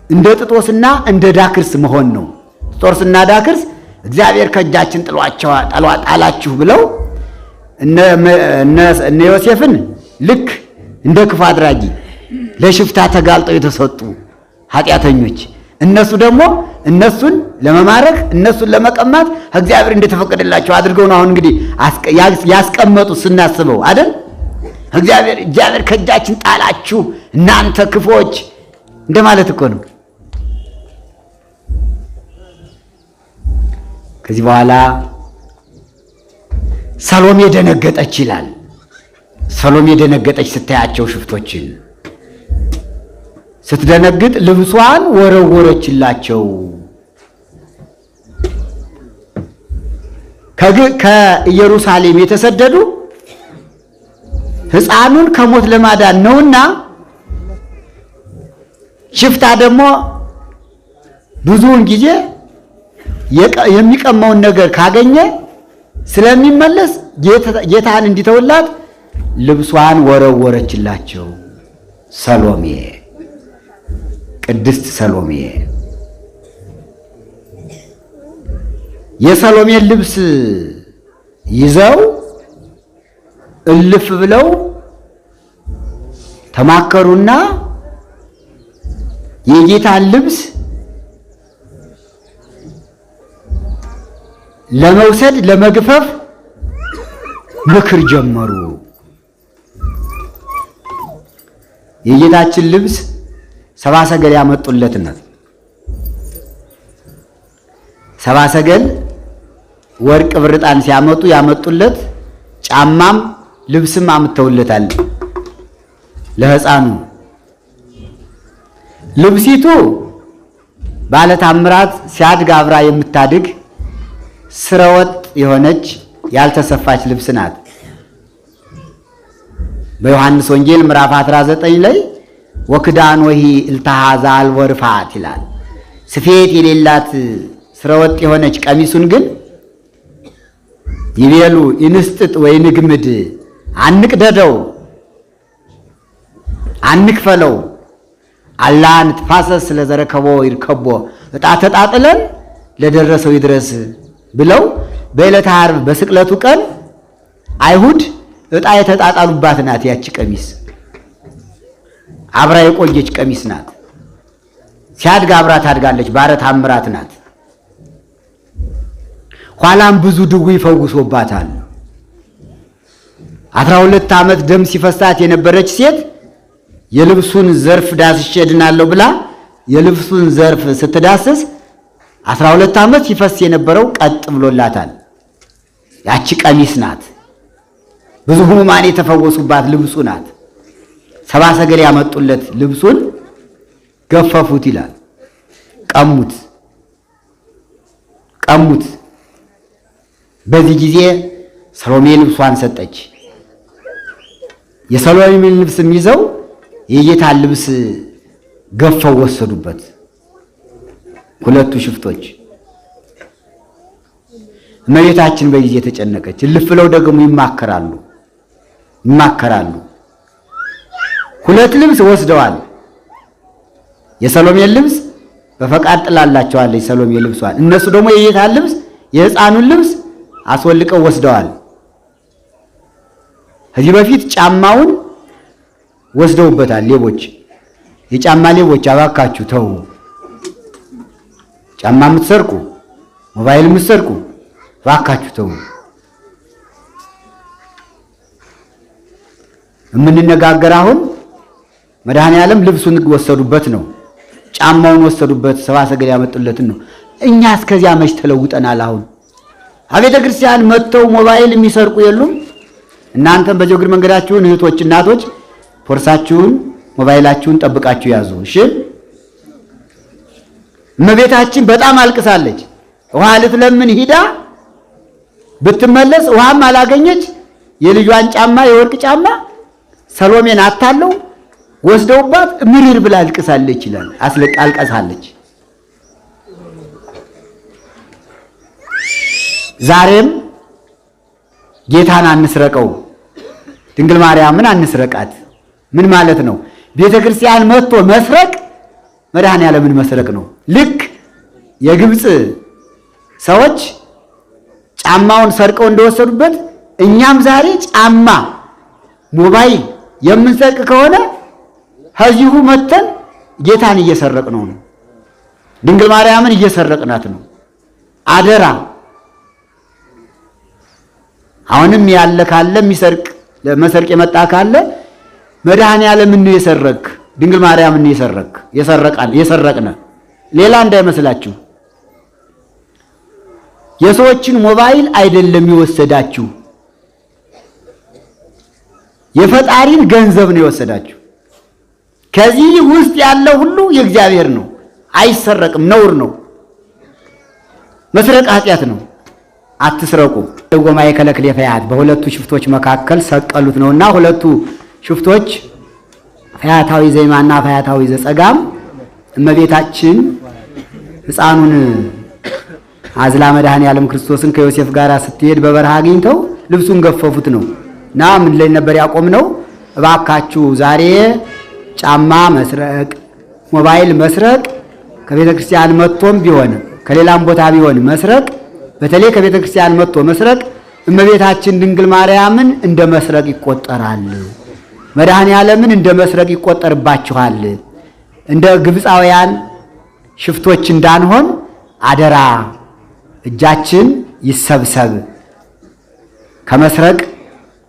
እንደ ጥጦስና እንደ ዳክርስ መሆን ነው። ጥጦስና ዳክርስ እግዚአብሔር ከእጃችን ጣላችሁ ብለው እነ ዮሴፍን ልክ እንደ ክፉ አድራጊ ለሽፍታ ተጋልጠው የተሰጡ ኃጢአተኞች፣ እነሱ ደግሞ እነሱን ለመማረክ እነሱን ለመቀማት እግዚአብሔር እንደተፈቀደላቸው አድርገው ነው አሁን እንግዲህ ያስቀመጡ ስናስበው አይደል? እግዚአብሔር ከእጃችን ጣላችሁ እናንተ ክፎች እንደማለት እኮ ነው። ከዚህ በኋላ ሰሎሜ ደነገጠች ይላል። ሰሎሜ ደነገጠች ስታያቸው ሽፍቶችን። ስትደነግጥ ልብሷን ወረወረችላቸው። ከኢየሩሳሌም የተሰደዱ ሕፃኑን ከሞት ለማዳን ነውና ሽፍታ ደግሞ ብዙውን ጊዜ የሚቀማውን ነገር ካገኘ ስለሚመለስ ጌታን እንዲተውላት ልብሷን ወረወረችላቸው። ሰሎሜ፣ ቅድስት ሰሎሜ የሰሎሜን ልብስ ይዘው እልፍ ብለው ተማከሩና የጌታን ልብስ ለመውሰድ ለመግፈፍ ምክር ጀመሩ። የጌታችን ልብስ ሰብአ ሰገል ያመጡለት ነው። ሰብአ ሰገል ወርቅ ብርጣን ሲያመጡ ያመጡለት ጫማም ልብስም አምጥተውለታል ለሕፃኑ። ልብሲቱ ባለ ታምራት ሲያድግ አብራ የምታድግ ስረወጥ የሆነች ያልተሰፋች ልብስ ናት። በዮሐንስ ወንጌል ምዕራፍ 19 ላይ ወክዳን ወሂ እልታሃዛ አልወርፋት ይላል። ስፌት የሌላት ስረወጥ የሆነች ቀሚሱን ግን ይቤሉ ኢንስጥጥ ወይ ንግምድ አንቅደደው፣ አንክፈለው፣ አላ ንትፋሰስ ስለዘረከቦ ይርከቦ፣ ዕጣ ተጣጥለን ለደረሰው ይድረስ ብለው በዕለተ ዓርብ በስቅለቱ ቀን አይሁድ ዕጣ የተጣጣሉባት ናት። ያቺ ቀሚስ አብራ የቆየች ቀሚስ ናት። ሲያድግ አብራ ታድጋለች። ባረ ታምራት ናት። ኋላም ብዙ ድውይ ይፈውሶባታል። 12 ዓመት ደም ሲፈሳት የነበረች ሴት የልብሱን ዘርፍ ዳስሼ እድናለሁ ብላ የልብሱን ዘርፍ ስትዳስስ 12 ዓመት ሲፈስ የነበረው ቀጥ ብሎላታል። ያቺ ቀሚስ ናት። ብዙ ሕሙማን የተፈወሱባት ልብሱ ናት። ሰብአ ሰገል ያመጡለት ልብሱን ገፈፉት ይላል። ቀሙት። በዚህ ጊዜ ሰሎሜ ልብሷን ሰጠች። የሰሎሜን ልብስ ይዘው የጌታን ልብስ ገፈው ወሰዱበት ሁለቱ ሽፍቶች። እመቤታችን በጊዜ ተጨነቀች። እልፍ ብለው ደግሞ ይማከራሉ። ሁለት ልብስ ወስደዋል። የሰሎሜን ልብስ በፈቃድ ጥላላቸዋለች ሰሎሜ ልብሷን። እነሱ ደግሞ የጌታን ልብስ የሕፃኑን ልብስ አስወልቀው ወስደዋል። ከዚህ በፊት ጫማውን ወስደውበታል ሌቦች። የጫማ ሌቦች አባካችሁ ተው። ጫማ የምትሰርቁ፣ ሞባይል የምትሰርቁ አባካችሁ ተው። የምንነጋገር አሁን መድኃኔዓለም ልብሱን ወሰዱበት ነው። ጫማውን ወሰዱበት። ሰብአ ሰገል ያመጡለትን ነው። እኛ እስከዚያ መች ተለውጠናል? አሁን አቤተ ክርስቲያን መጥተው ሞባይል የሚሰርቁ የሉም። እናንተም በዚህ እግር መንገዳችሁን እህቶች፣ እናቶች ፖርሳችሁን፣ ሞባይላችሁን ጠብቃችሁ ያዙ። እሺ። እመቤታችን በጣም አልቅሳለች። ውሃ ልትለምን ሂዳ ብትመለስ ውሃም አላገኘች። የልጇን ጫማ የወርቅ ጫማ ሰሎሜን አታለው ወስደውባት ምርር ብላ አልቅሳለች ይላል። አልቀሳለች። ዛሬም ጌታን አንስረቀው፣ ድንግል ማርያምን አንስረቃት። ምን ማለት ነው? ቤተ ክርስቲያን መጥቶ መስረቅ መድኃኔዓለምን መስረቅ ነው። ልክ የግብፅ ሰዎች ጫማውን ሰርቀው እንደወሰዱበት እኛም ዛሬ ጫማ፣ ሞባይል የምንሰርቅ ከሆነ ከዚሁ መተን ጌታን እየሰረቅነው ነው። ድንግል ማርያምን እየሰረቅናት ነው። አደራ። አሁንም ያለ ካለ የሚሰርቅ ለመሰርቅ የመጣ ካለ መድኃኔዓለምን ነው የሰረክ፣ ድንግል ማርያምን ነው የሰረቅነ ሌላ እንዳይመስላችሁ። የሰዎችን ሞባይል አይደለም የወሰዳችሁ፣ የፈጣሪን ገንዘብ ነው የወሰዳችሁ። ከዚህ ውስጥ ያለው ሁሉ የእግዚአብሔር ነው፣ አይሰረቅም፣ ነውር ነው። መስረቅ ኃጢአት ነው። አትስረቁ። ደጎማ የከለክል የፈያት በሁለቱ ሽፍቶች መካከል ሰቀሉት ነውና ሁለቱ ሽፍቶች ፈያታዊ ዘይማና ፈያታዊ ዘጸጋም እመቤታችን ሕፃኑን አዝላ መድኃኔዓለም ክርስቶስን ከዮሴፍ ጋር ስትሄድ በበረሃ አግኝተው ልብሱን ገፈፉት ነው እና ምን ላይ ነበር ያቆምነው? እባካችሁ ዛሬ ጫማ መስረቅ፣ ሞባይል መስረቅ ከቤተ ክርስቲያን መጥቶም ቢሆን ከሌላም ቦታ ቢሆን መስረቅ፣ በተለይ ከቤተ ክርስቲያን መጥቶ መስረቅ እመቤታችን ድንግል ማርያምን እንደ መስረቅ ይቆጠራል። መድኃኔዓለምን እንደ መስረቅ ይቆጠርባችኋል። እንደ ግብፃውያን ሽፍቶች እንዳንሆን አደራ፣ እጃችን ይሰብሰብ፣ ከመስረቅ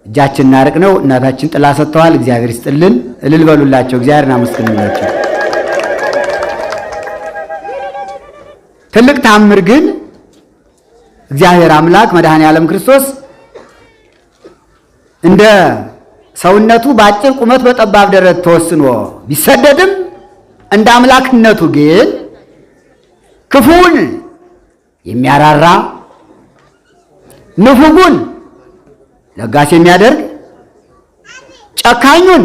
እጃችን እናርቅ ነው። እናታችን ጥላ ሰጥተዋል። እግዚአብሔር ይስጥልን። እልል በሉላቸው፣ እግዚአብሔርን አመስግኑላቸው። ትልቅ ታምር ግን እግዚአብሔር አምላክ መድኃኔዓለም ክርስቶስ እንደ ሰውነቱ በአጭር ቁመት በጠባብ ደረት ተወስኖ ቢሰደድም እንደ አምላክነቱ ግን ክፉን የሚያራራ ንፉጉን ለጋስ የሚያደርግ ጨካኙን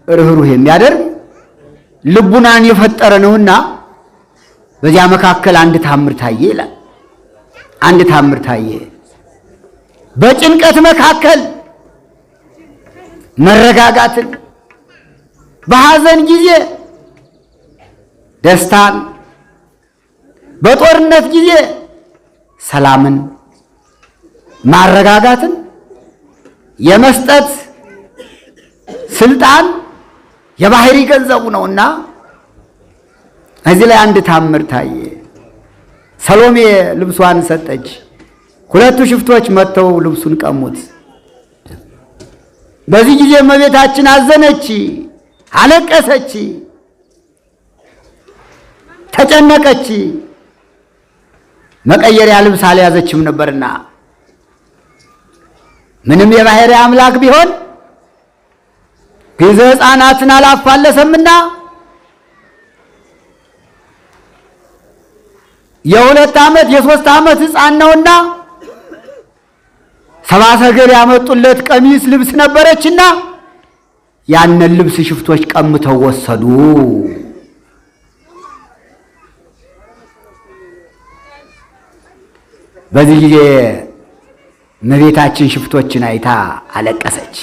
ርኅሩህ የሚያደርግ ልቡናን የፈጠረ ነውና በዚያ መካከል አንድ ታምር ታየ ይላል። አንድ ታምር ታየ። በጭንቀት መካከል መረጋጋትን፣ በሐዘን ጊዜ ደስታን፣ በጦርነት ጊዜ ሰላምን፣ ማረጋጋትን የመስጠት ስልጣን የባህሪ ገንዘቡ ነውና እዚህ ላይ አንድ ታምር ታየ። ሰሎሜ ልብሷን ሰጠች። ሁለቱ ሽፍቶች መጥተው ልብሱን ቀሙት። በዚህ ጊዜ እመቤታችን አዘነች፣ አለቀሰች፣ ተጨነቀች። መቀየሪያ ልብስ አልያዘችም ነበርና ምንም የባህሪ አምላክ ቢሆን ግዘ ሕፃናትን አላፋለሰምና የ2 ዓመት የ3 ዓመት ሕፃን ነውና ሰብአ ሰገል ያመጡለት ቀሚስ ልብስ ነበረችና ያንን ልብስ ሽፍቶች ቀምተው ወሰዱ። በዚህ ጊዜ እመቤታችን ሽፍቶችን አይታ አለቀሰች።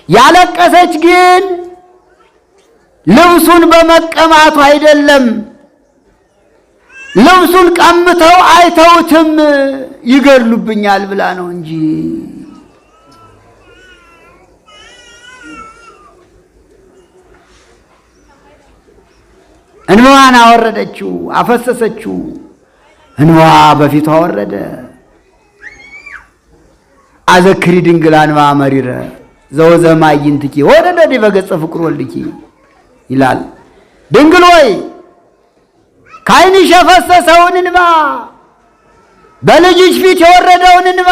ያለቀሰች ግን ልብሱን በመቀማቱ አይደለም፣ ልብሱን ቀምተው አይተውትም ይገድሉብኛል ብላ ነው እንጂ። እንባዋን አወረደችው፣ አፈሰሰችው። እንባዋ በፊቷ ወረደ። አዘክሪ ድንግል አንባ መሪረ ዘወዘማ ይንትኪ ወረደ ዲበገጸ ፍቅር ወልድኪ ይላል። ድንግል ሆይ ከዓይንሽ የፈሰሰውን እንባ፣ በልጅሽ ፊት የወረደውን እንባ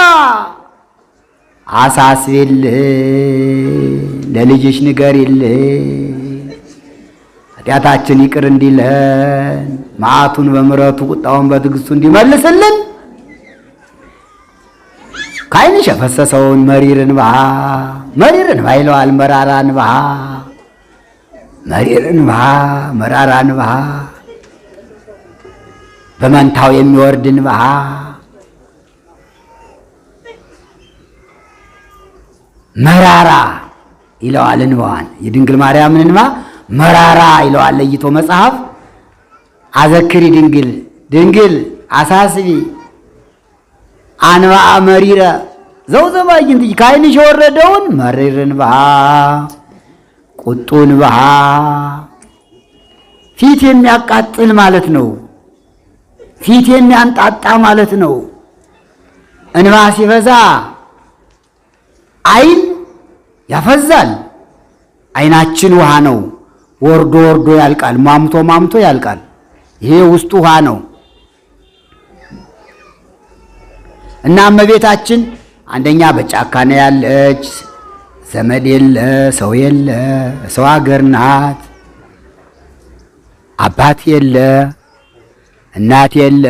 አሳስቢልህ፣ ለልጅሽ ንገሪልህ፣ ኃጢአታችን ይቅር እንዲለን፣ መዓቱን በምሕረቱ ቁጣውን በትዕግስቱ እንዲመልስልን ከዓይንሽ የፈሰሰውን መሪር እንባ ይለዋል። መራራ እንባ፣ መሪር እንባ፣ መራራ እንባ፣ በመንታው የሚወርድ እንባ፣ መራራ ይለዋል። እንባዋን የድንግል ማርያምን እንባ መራራ ይለዋል ለይቶ መጽሐፍ። አዘክሪ ድንግል አሳስቢ አንባ መሪረ ዘውዘማ ይንትኪ ከዓይንሽ የወረደውን መሪር እንባ፣ ቁጡ እንባ፣ ፊት የሚያቃጥል ማለት ነው። ፊት የሚያንጣጣ ማለት ነው። እንባ ሲበዛ ዓይን ያፈዛል። ዓይናችን ውሃ ነው። ወርዶ ወርዶ ያልቃል፣ ማምቶ ያልቃል። ይሄ ውስጡ ውሃ ነው እና እመቤታችን አንደኛ በጫካ ነው ያለች፣ ዘመድ የለ፣ ሰው የለ፣ ሰው ሀገር ናት። አባት የለ፣ እናት የለ።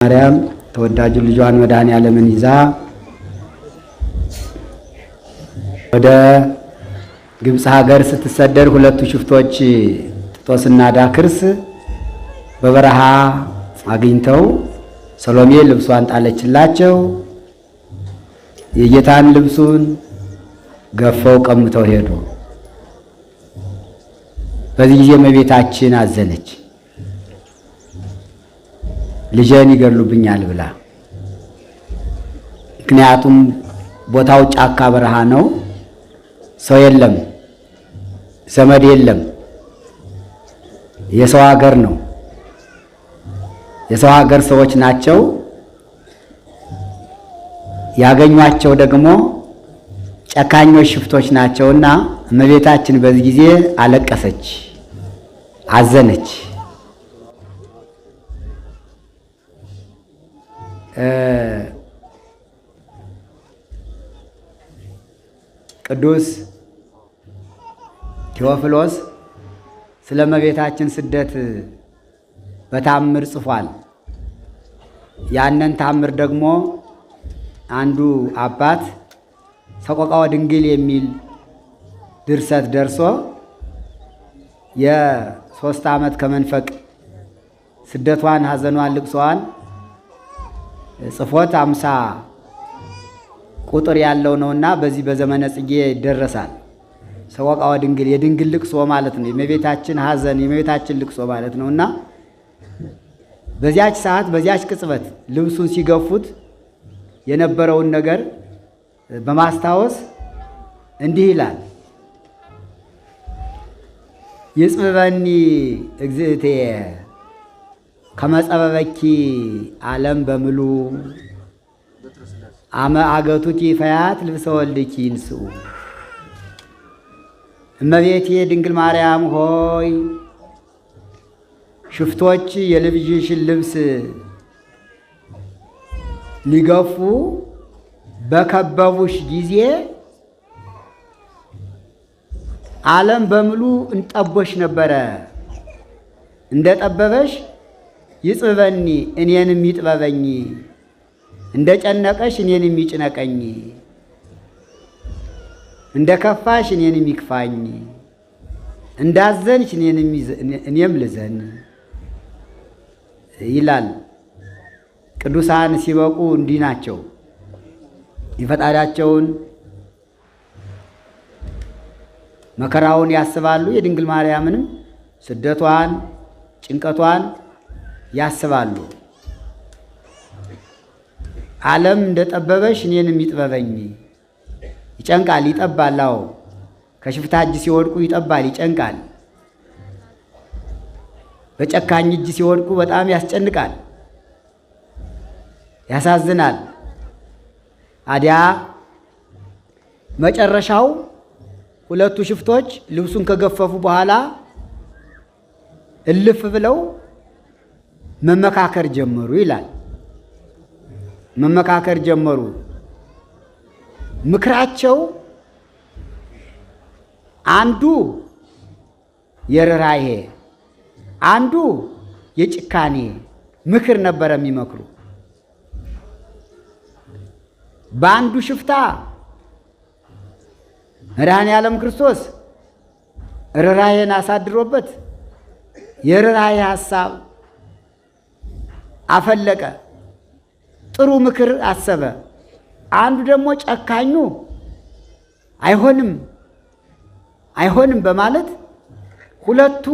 ማርያም ተወዳጁ ልጇን መድኃኔዓለምን ይዛ ወደ ግብፅ ሀገር ስትሰደድ ሁለቱ ሽፍቶች ጥጦስና ዳክርስ በበረሃ አግኝተው ሰሎሜ ልብሷን ጣለችላቸው። የጌታን ልብሱን ገፈው ቀምተው ሄዱ። በዚህ ጊዜ እመቤታችን አዘነች፣ ልጄን ይገድሉብኛል ብላ። ምክንያቱም ቦታው ጫካ በረሃ ነው፣ ሰው የለም፣ ዘመድ የለም፣ የሰው ሀገር ነው። የሰው ሀገር ሰዎች ናቸው። ያገኟቸው ደግሞ ጨካኞች ሽፍቶች ናቸውና እመቤታችን በዚህ ጊዜ አለቀሰች፣ አዘነች። ቅዱስ ቴዎፍሎስ ስለ እመቤታችን ስደት በታምር ጽፏል። ያንን ታምር ደግሞ አንዱ አባት ሰቆቃወ ድንግል የሚል ድርሰት ደርሶ የ3 ዓመት ከመንፈቅ ስደቷን፣ ሐዘኗን፣ ልቅሷን ጽፎት 50 ቁጥር ያለው ነውና በዚህ በዘመነ ጽጌ ይደረሳል። ሰቆቃወ ድንግል የድንግል ልቅሶ ማለት ነው። የእመቤታችን ሐዘን የእመቤታችን ልቅሶ ማለት ነውና በዚያች ሰዓት በዚያች ቅጽበት ልብሱን ሲገፉት የነበረውን ነገር በማስታወስ እንዲህ ይላል። ይጽብበኒ እግዝእትየ ከመ ጸበበኪ ዓለም በምሉ አመ አገቱኪ ፈያት ልብሰ ወልድኪ ይንስኡ። እመቤቴ ድንግል ማርያም ሆይ ሽፍቶች የልጅሽን ልብስ ሊገፉ በከበቡሽ ጊዜ ዓለም በሙሉ እንጠቦሽ ነበረ። እንደ ጠበበሽ ይጽበኒ እኔንም ይጥበበኝ፣ እንደ ጨነቀሽ እኔንም ይጭነቀኝ፣ እንደ ከፋሽ እኔንም ይክፋኝ፣ እንዳዘንሽ እኔም ልዘን ይላል። ቅዱሳን ሲበቁ እንዲህ ናቸው። የፈጣሪያቸውን መከራውን ያስባሉ። የድንግል ማርያምንም ስደቷን ጭንቀቷን ያስባሉ። ዓለም እንደጠበበሽ እኔንም ይጥበበኝ። ይጨንቃል፣ ይጠባል። አዎ ከሽፍታ እጅ ሲወድቁ ይጠባል፣ ይጨንቃል። በጨካኝ እጅ ሲወድቁ በጣም ያስጨንቃል፣ ያሳዝናል። አዲያ መጨረሻው ሁለቱ ሽፍቶች ልብሱን ከገፈፉ በኋላ እልፍ ብለው መመካከር ጀመሩ ይላል። መመካከር ጀመሩ። ምክራቸው አንዱ የርኅራኄ አንዱ የጭካኔ ምክር ነበረ የሚመክሩ። በአንዱ ሽፍታ መድኃኔዓለም ክርስቶስ ርኅራኄን አሳድሮበት የርኅራኄ ሐሳብ አፈለቀ፣ ጥሩ ምክር አሰበ። አንዱ ደግሞ ጨካኙ አይሆንም በማለት ሁለቱ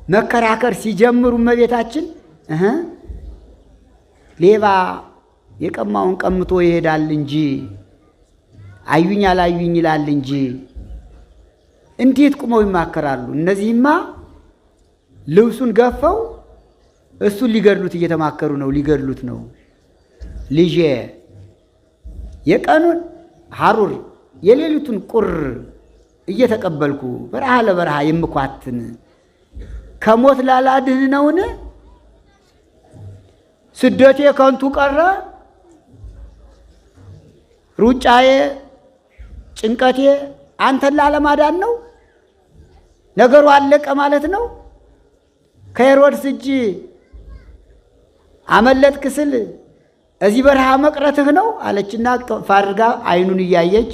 መከራከር ሲጀምሩ እመቤታችን ሌባ የቀማውን ቀምቶ ይሄዳል እንጂ አዩኝ አላዩኝ ይላል እንጂ እንዴት ቁመው ይማከራሉ? እነዚህማ ልብሱን ገፈው እሱን ሊገድሉት እየተማከሩ ነው፣ ሊገድሉት ነው። ልጄ የቀኑን ሐሩር የሌሊቱን ቁር እየተቀበልኩ በረሃ ለበረሃ የምኳትን ከሞት ላላድን ነውን? ስደቴ ከንቱ ቀረ? ሩጫዬ ጭንቀቴ አንተን ላለማዳን ነው? ነገሩ አለቀ ማለት ነው? ከሄሮድስ እጅ አመለጥክ ስል እዚህ በረሃ መቅረትህ ነው አለችና ከፍ አድርጋ አይኑን እያየች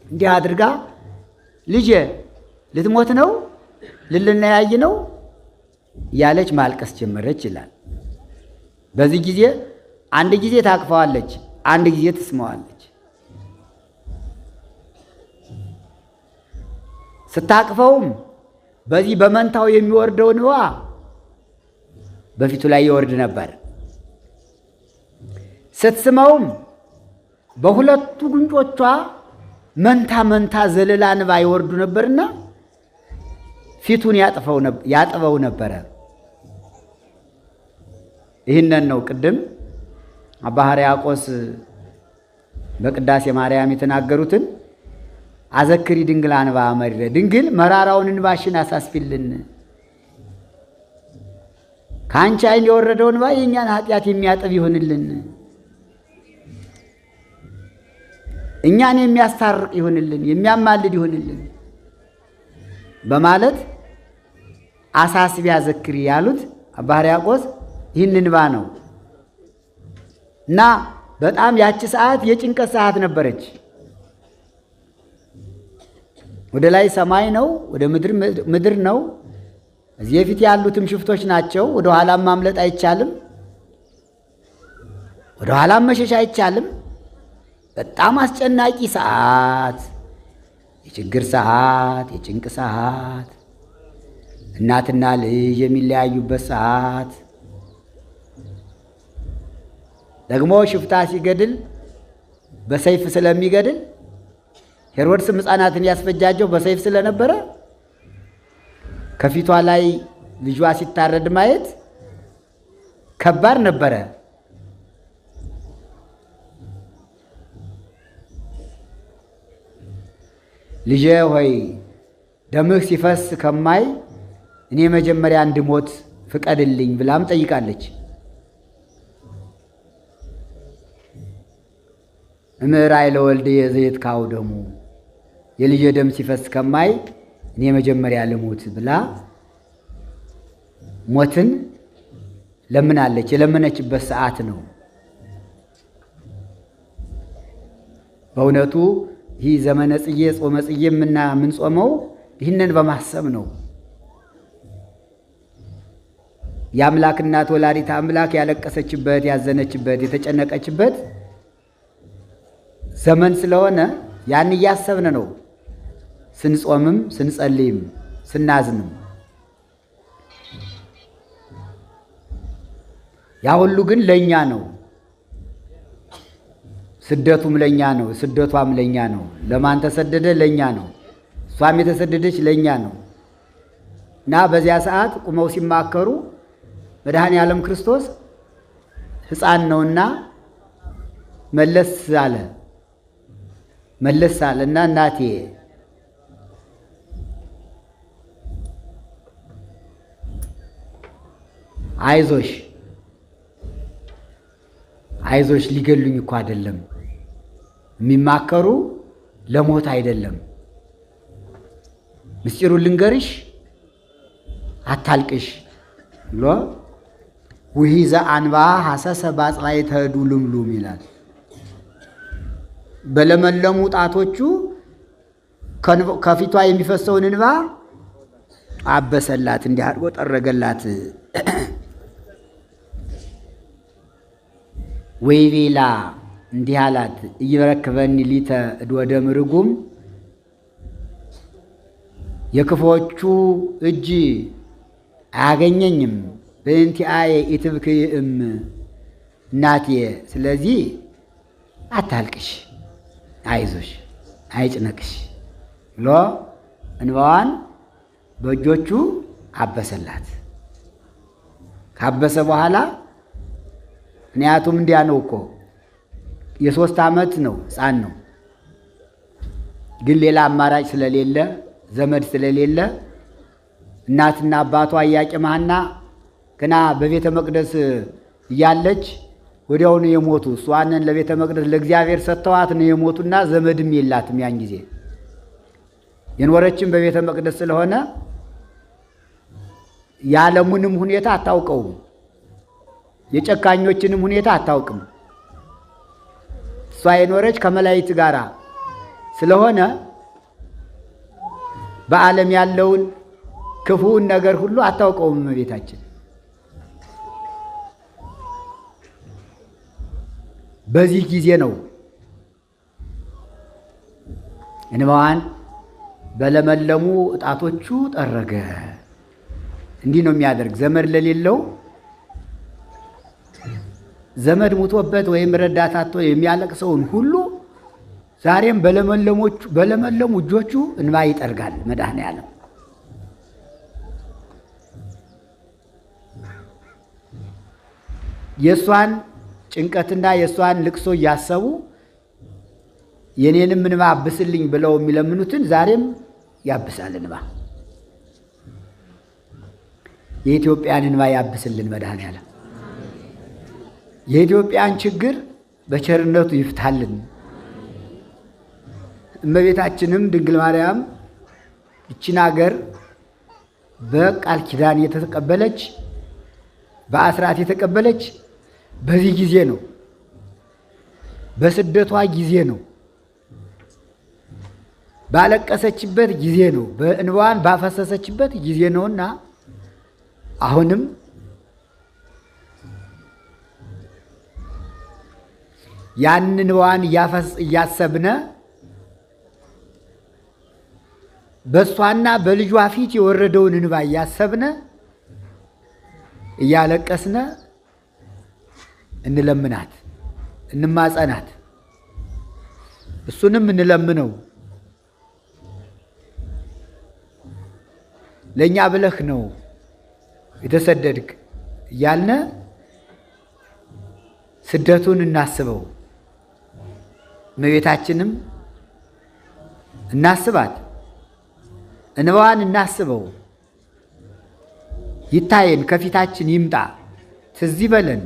እንዲህ አድርጋ ልጄ ልትሞት ነው? ልንለያይ ነው? ያለች ማልቀስ ጀመረች ይላል። በዚህ ጊዜ አንድ ጊዜ ታቅፈዋለች፣ አንድ ጊዜ ትስመዋለች። ስታቅፈውም በዚህ በመንታው የሚወርደው እንባ በፊቱ ላይ ይወርድ ነበር። ስትስመውም በሁለቱ ጉንጮቿ መንታ መንታ ዘለላ እንባ ይወርዱ ነበርና ፊቱን ያጥበው ነበረ። ይህንን ነው ቅድም አባ ሕርያቆስ በቅዳሴ ማርያም የተናገሩትን አዘክሪ ድንግል አንባ መሪረ፣ ድንግል መራራውን እንባሽን አሳስፊልን። ከአንቺ ዓይን የወረደው እንባ የእኛን ኃጢአት የሚያጥብ ይሁንልን፣ እኛን የሚያስታርቅ ይሁንልን፣ የሚያማልድ ይሁንልን በማለት አሳስቢ አዘክሪ ያሉት አባ ሕርያቆስ ይህን እንባ ነው። እና በጣም ያቺ ሰዓት የጭንቀት ሰዓት ነበረች። ወደ ላይ ሰማይ ነው፣ ወደ ምድር ነው። እዚህ የፊት ያሉትም ሽፍቶች ናቸው። ወደ ኋላም ማምለጥ አይቻልም፣ ወደ ኋላም መሸሽ አይቻልም። በጣም አስጨናቂ ሰዓት፣ የችግር ሰዓት፣ የጭንቅ ሰዓት፣ እናትና ልጅ የሚለያዩበት ሰዓት፣ ደግሞ ሽፍታ ሲገድል በሰይፍ ስለሚገድል ሄሮድስም ሕፃናትን ያስፈጃጀው በሰይፍ ስለነበረ ከፊቷ ላይ ልጇ ሲታረድ ማየት ከባድ ነበረ። ልጄ ሆይ ደምህ ሲፈስ ከማይ እኔ መጀመሪያ እንድሞት ፍቀድልኝ ብላም ጠይቃለች። እምዕራይ ለወልድ የዘይት ካው ደሙ የልጄ ደም ሲፈስ ከማይ እኔ መጀመሪያ ልሙት ብላ ሞትን ለምናለች። የለመነችበት ሰዓት ነው። በእውነቱ ይህ ዘመነ ጽጌ ጾመ ጽጌ የምንጾመው ይህንን በማሰብ ነው። የአምላክ እናት ወላዲተ አምላክ ያለቀሰችበት፣ ያዘነችበት፣ የተጨነቀችበት ዘመን ስለሆነ ያን እያሰብን ነው ስንጾምም ስንጸልይም ስናዝንም። ያ ሁሉ ግን ለእኛ ነው። ስደቱም ለእኛ ነው፣ ስደቷም ለእኛ ነው። ለማን ተሰደደ? ለእኛ ነው። እሷም የተሰደደች ለእኛ ነው። እና በዚያ ሰዓት ቁመው ሲማከሩ መድኃኔ ዓለም ክርስቶስ ሕፃን ነውና መለስ አለና እናቴ አይዞሽ ሊገሉኝ እኮ አይደለም የሚማከሩ ለሞት አይደለም። ምስጢሩን ልንገርሽ አታልቅሽ ብሎ ውሂዘ አንባ ሐሰሰ ባጽራይ ተዱ ልምሉም ይላል። በለመለሙ ጣቶቹ ከፊቷ የሚፈሰውን እንባ አበሰላት፣ እንዲህ አድርጎ ጠረገላት። ወይቤላ እንዲህ አላት፣ እይረክበኒ ሊተ እድወደ ምርጉም የክፎቹ እጅ አያገኘኝም። በእንቲአየ ኢትብክይእም እናቴ፣ ስለዚህ አታልቅሽ፣ አይዞሽ፣ አይጭነቅሽ ብሎ እንባዋን በእጆቹ አበሰላት። ካበሰ በኋላ ምክንያቱም እንዲያ ነው እኮ የ3 ዓመት ነው፣ ሕፃን ነው። ግን ሌላ አማራጭ ስለሌለ ዘመድ ስለሌለ እናትና አባቷ ኢያቄም ሐና ገና በቤተ መቅደስ እያለች ወዲያውኑ የሞቱ። እሷንን ለቤተ መቅደስ ለእግዚአብሔር ሰጥተዋት ነው የሞቱና ዘመድም የላትም። ያን ጊዜ የኖረችም በቤተ መቅደስ ስለሆነ የዓለሙንም ሁኔታ አታውቀውም፣ የጨካኞችንም ሁኔታ አታውቅም። እሷ የኖረች ከመላእክት ጋር ስለሆነ በዓለም ያለውን ክፉውን ነገር ሁሉ አታውቀውም እመቤታችን። በዚህ ጊዜ ነው እንባዋን በለመለሙ ጣቶቹ ጠረገ። እንዲህ ነው የሚያደርግ። ዘመድ ለሌለው ዘመድ ሙቶበት ወይም ረዳት አጥቶ የሚያለቅሰውን ሁሉ ዛሬም በለመለሙ እጆቹ እንባ ይጠርጋል መድኃኔ ዓለም። የእሷን ጭንቀትና የእሷን ልቅሶ እያሰቡ የኔንም እንባ አብስልኝ ብለው የሚለምኑትን ዛሬም ያብሳል እንባ። የኢትዮጵያን እንባ ያብስልን መድኃኔ ዓለም። የኢትዮጵያን ችግር በቸርነቱ ይፍታልን። እመቤታችንም ድንግል ማርያም ይችን አገር በቃል ኪዳን የተቀበለች በአስራት የተቀበለች በዚህ ጊዜ ነው፣ በስደቷ ጊዜ ነው፣ ባለቀሰችበት ጊዜ ነው፣ በእንባዋን ባፈሰሰችበት ጊዜ ነውና አሁንም ያንን እንባዋን እያሰብነ በእሷና በልጇ ፊት የወረደውን እንባ እያሰብነ እያለቀስነ እንለምናት፣ እንማጸናት፣ እሱንም እንለምነው። ለእኛ ብለህ ነው የተሰደድክ እያልነ ስደቱን እናስበው። እመቤታችንም እናስባት፣ እንባዋን እናስበው። ይታየን፣ ከፊታችን ይምጣ፣ ትዝ ይበለን።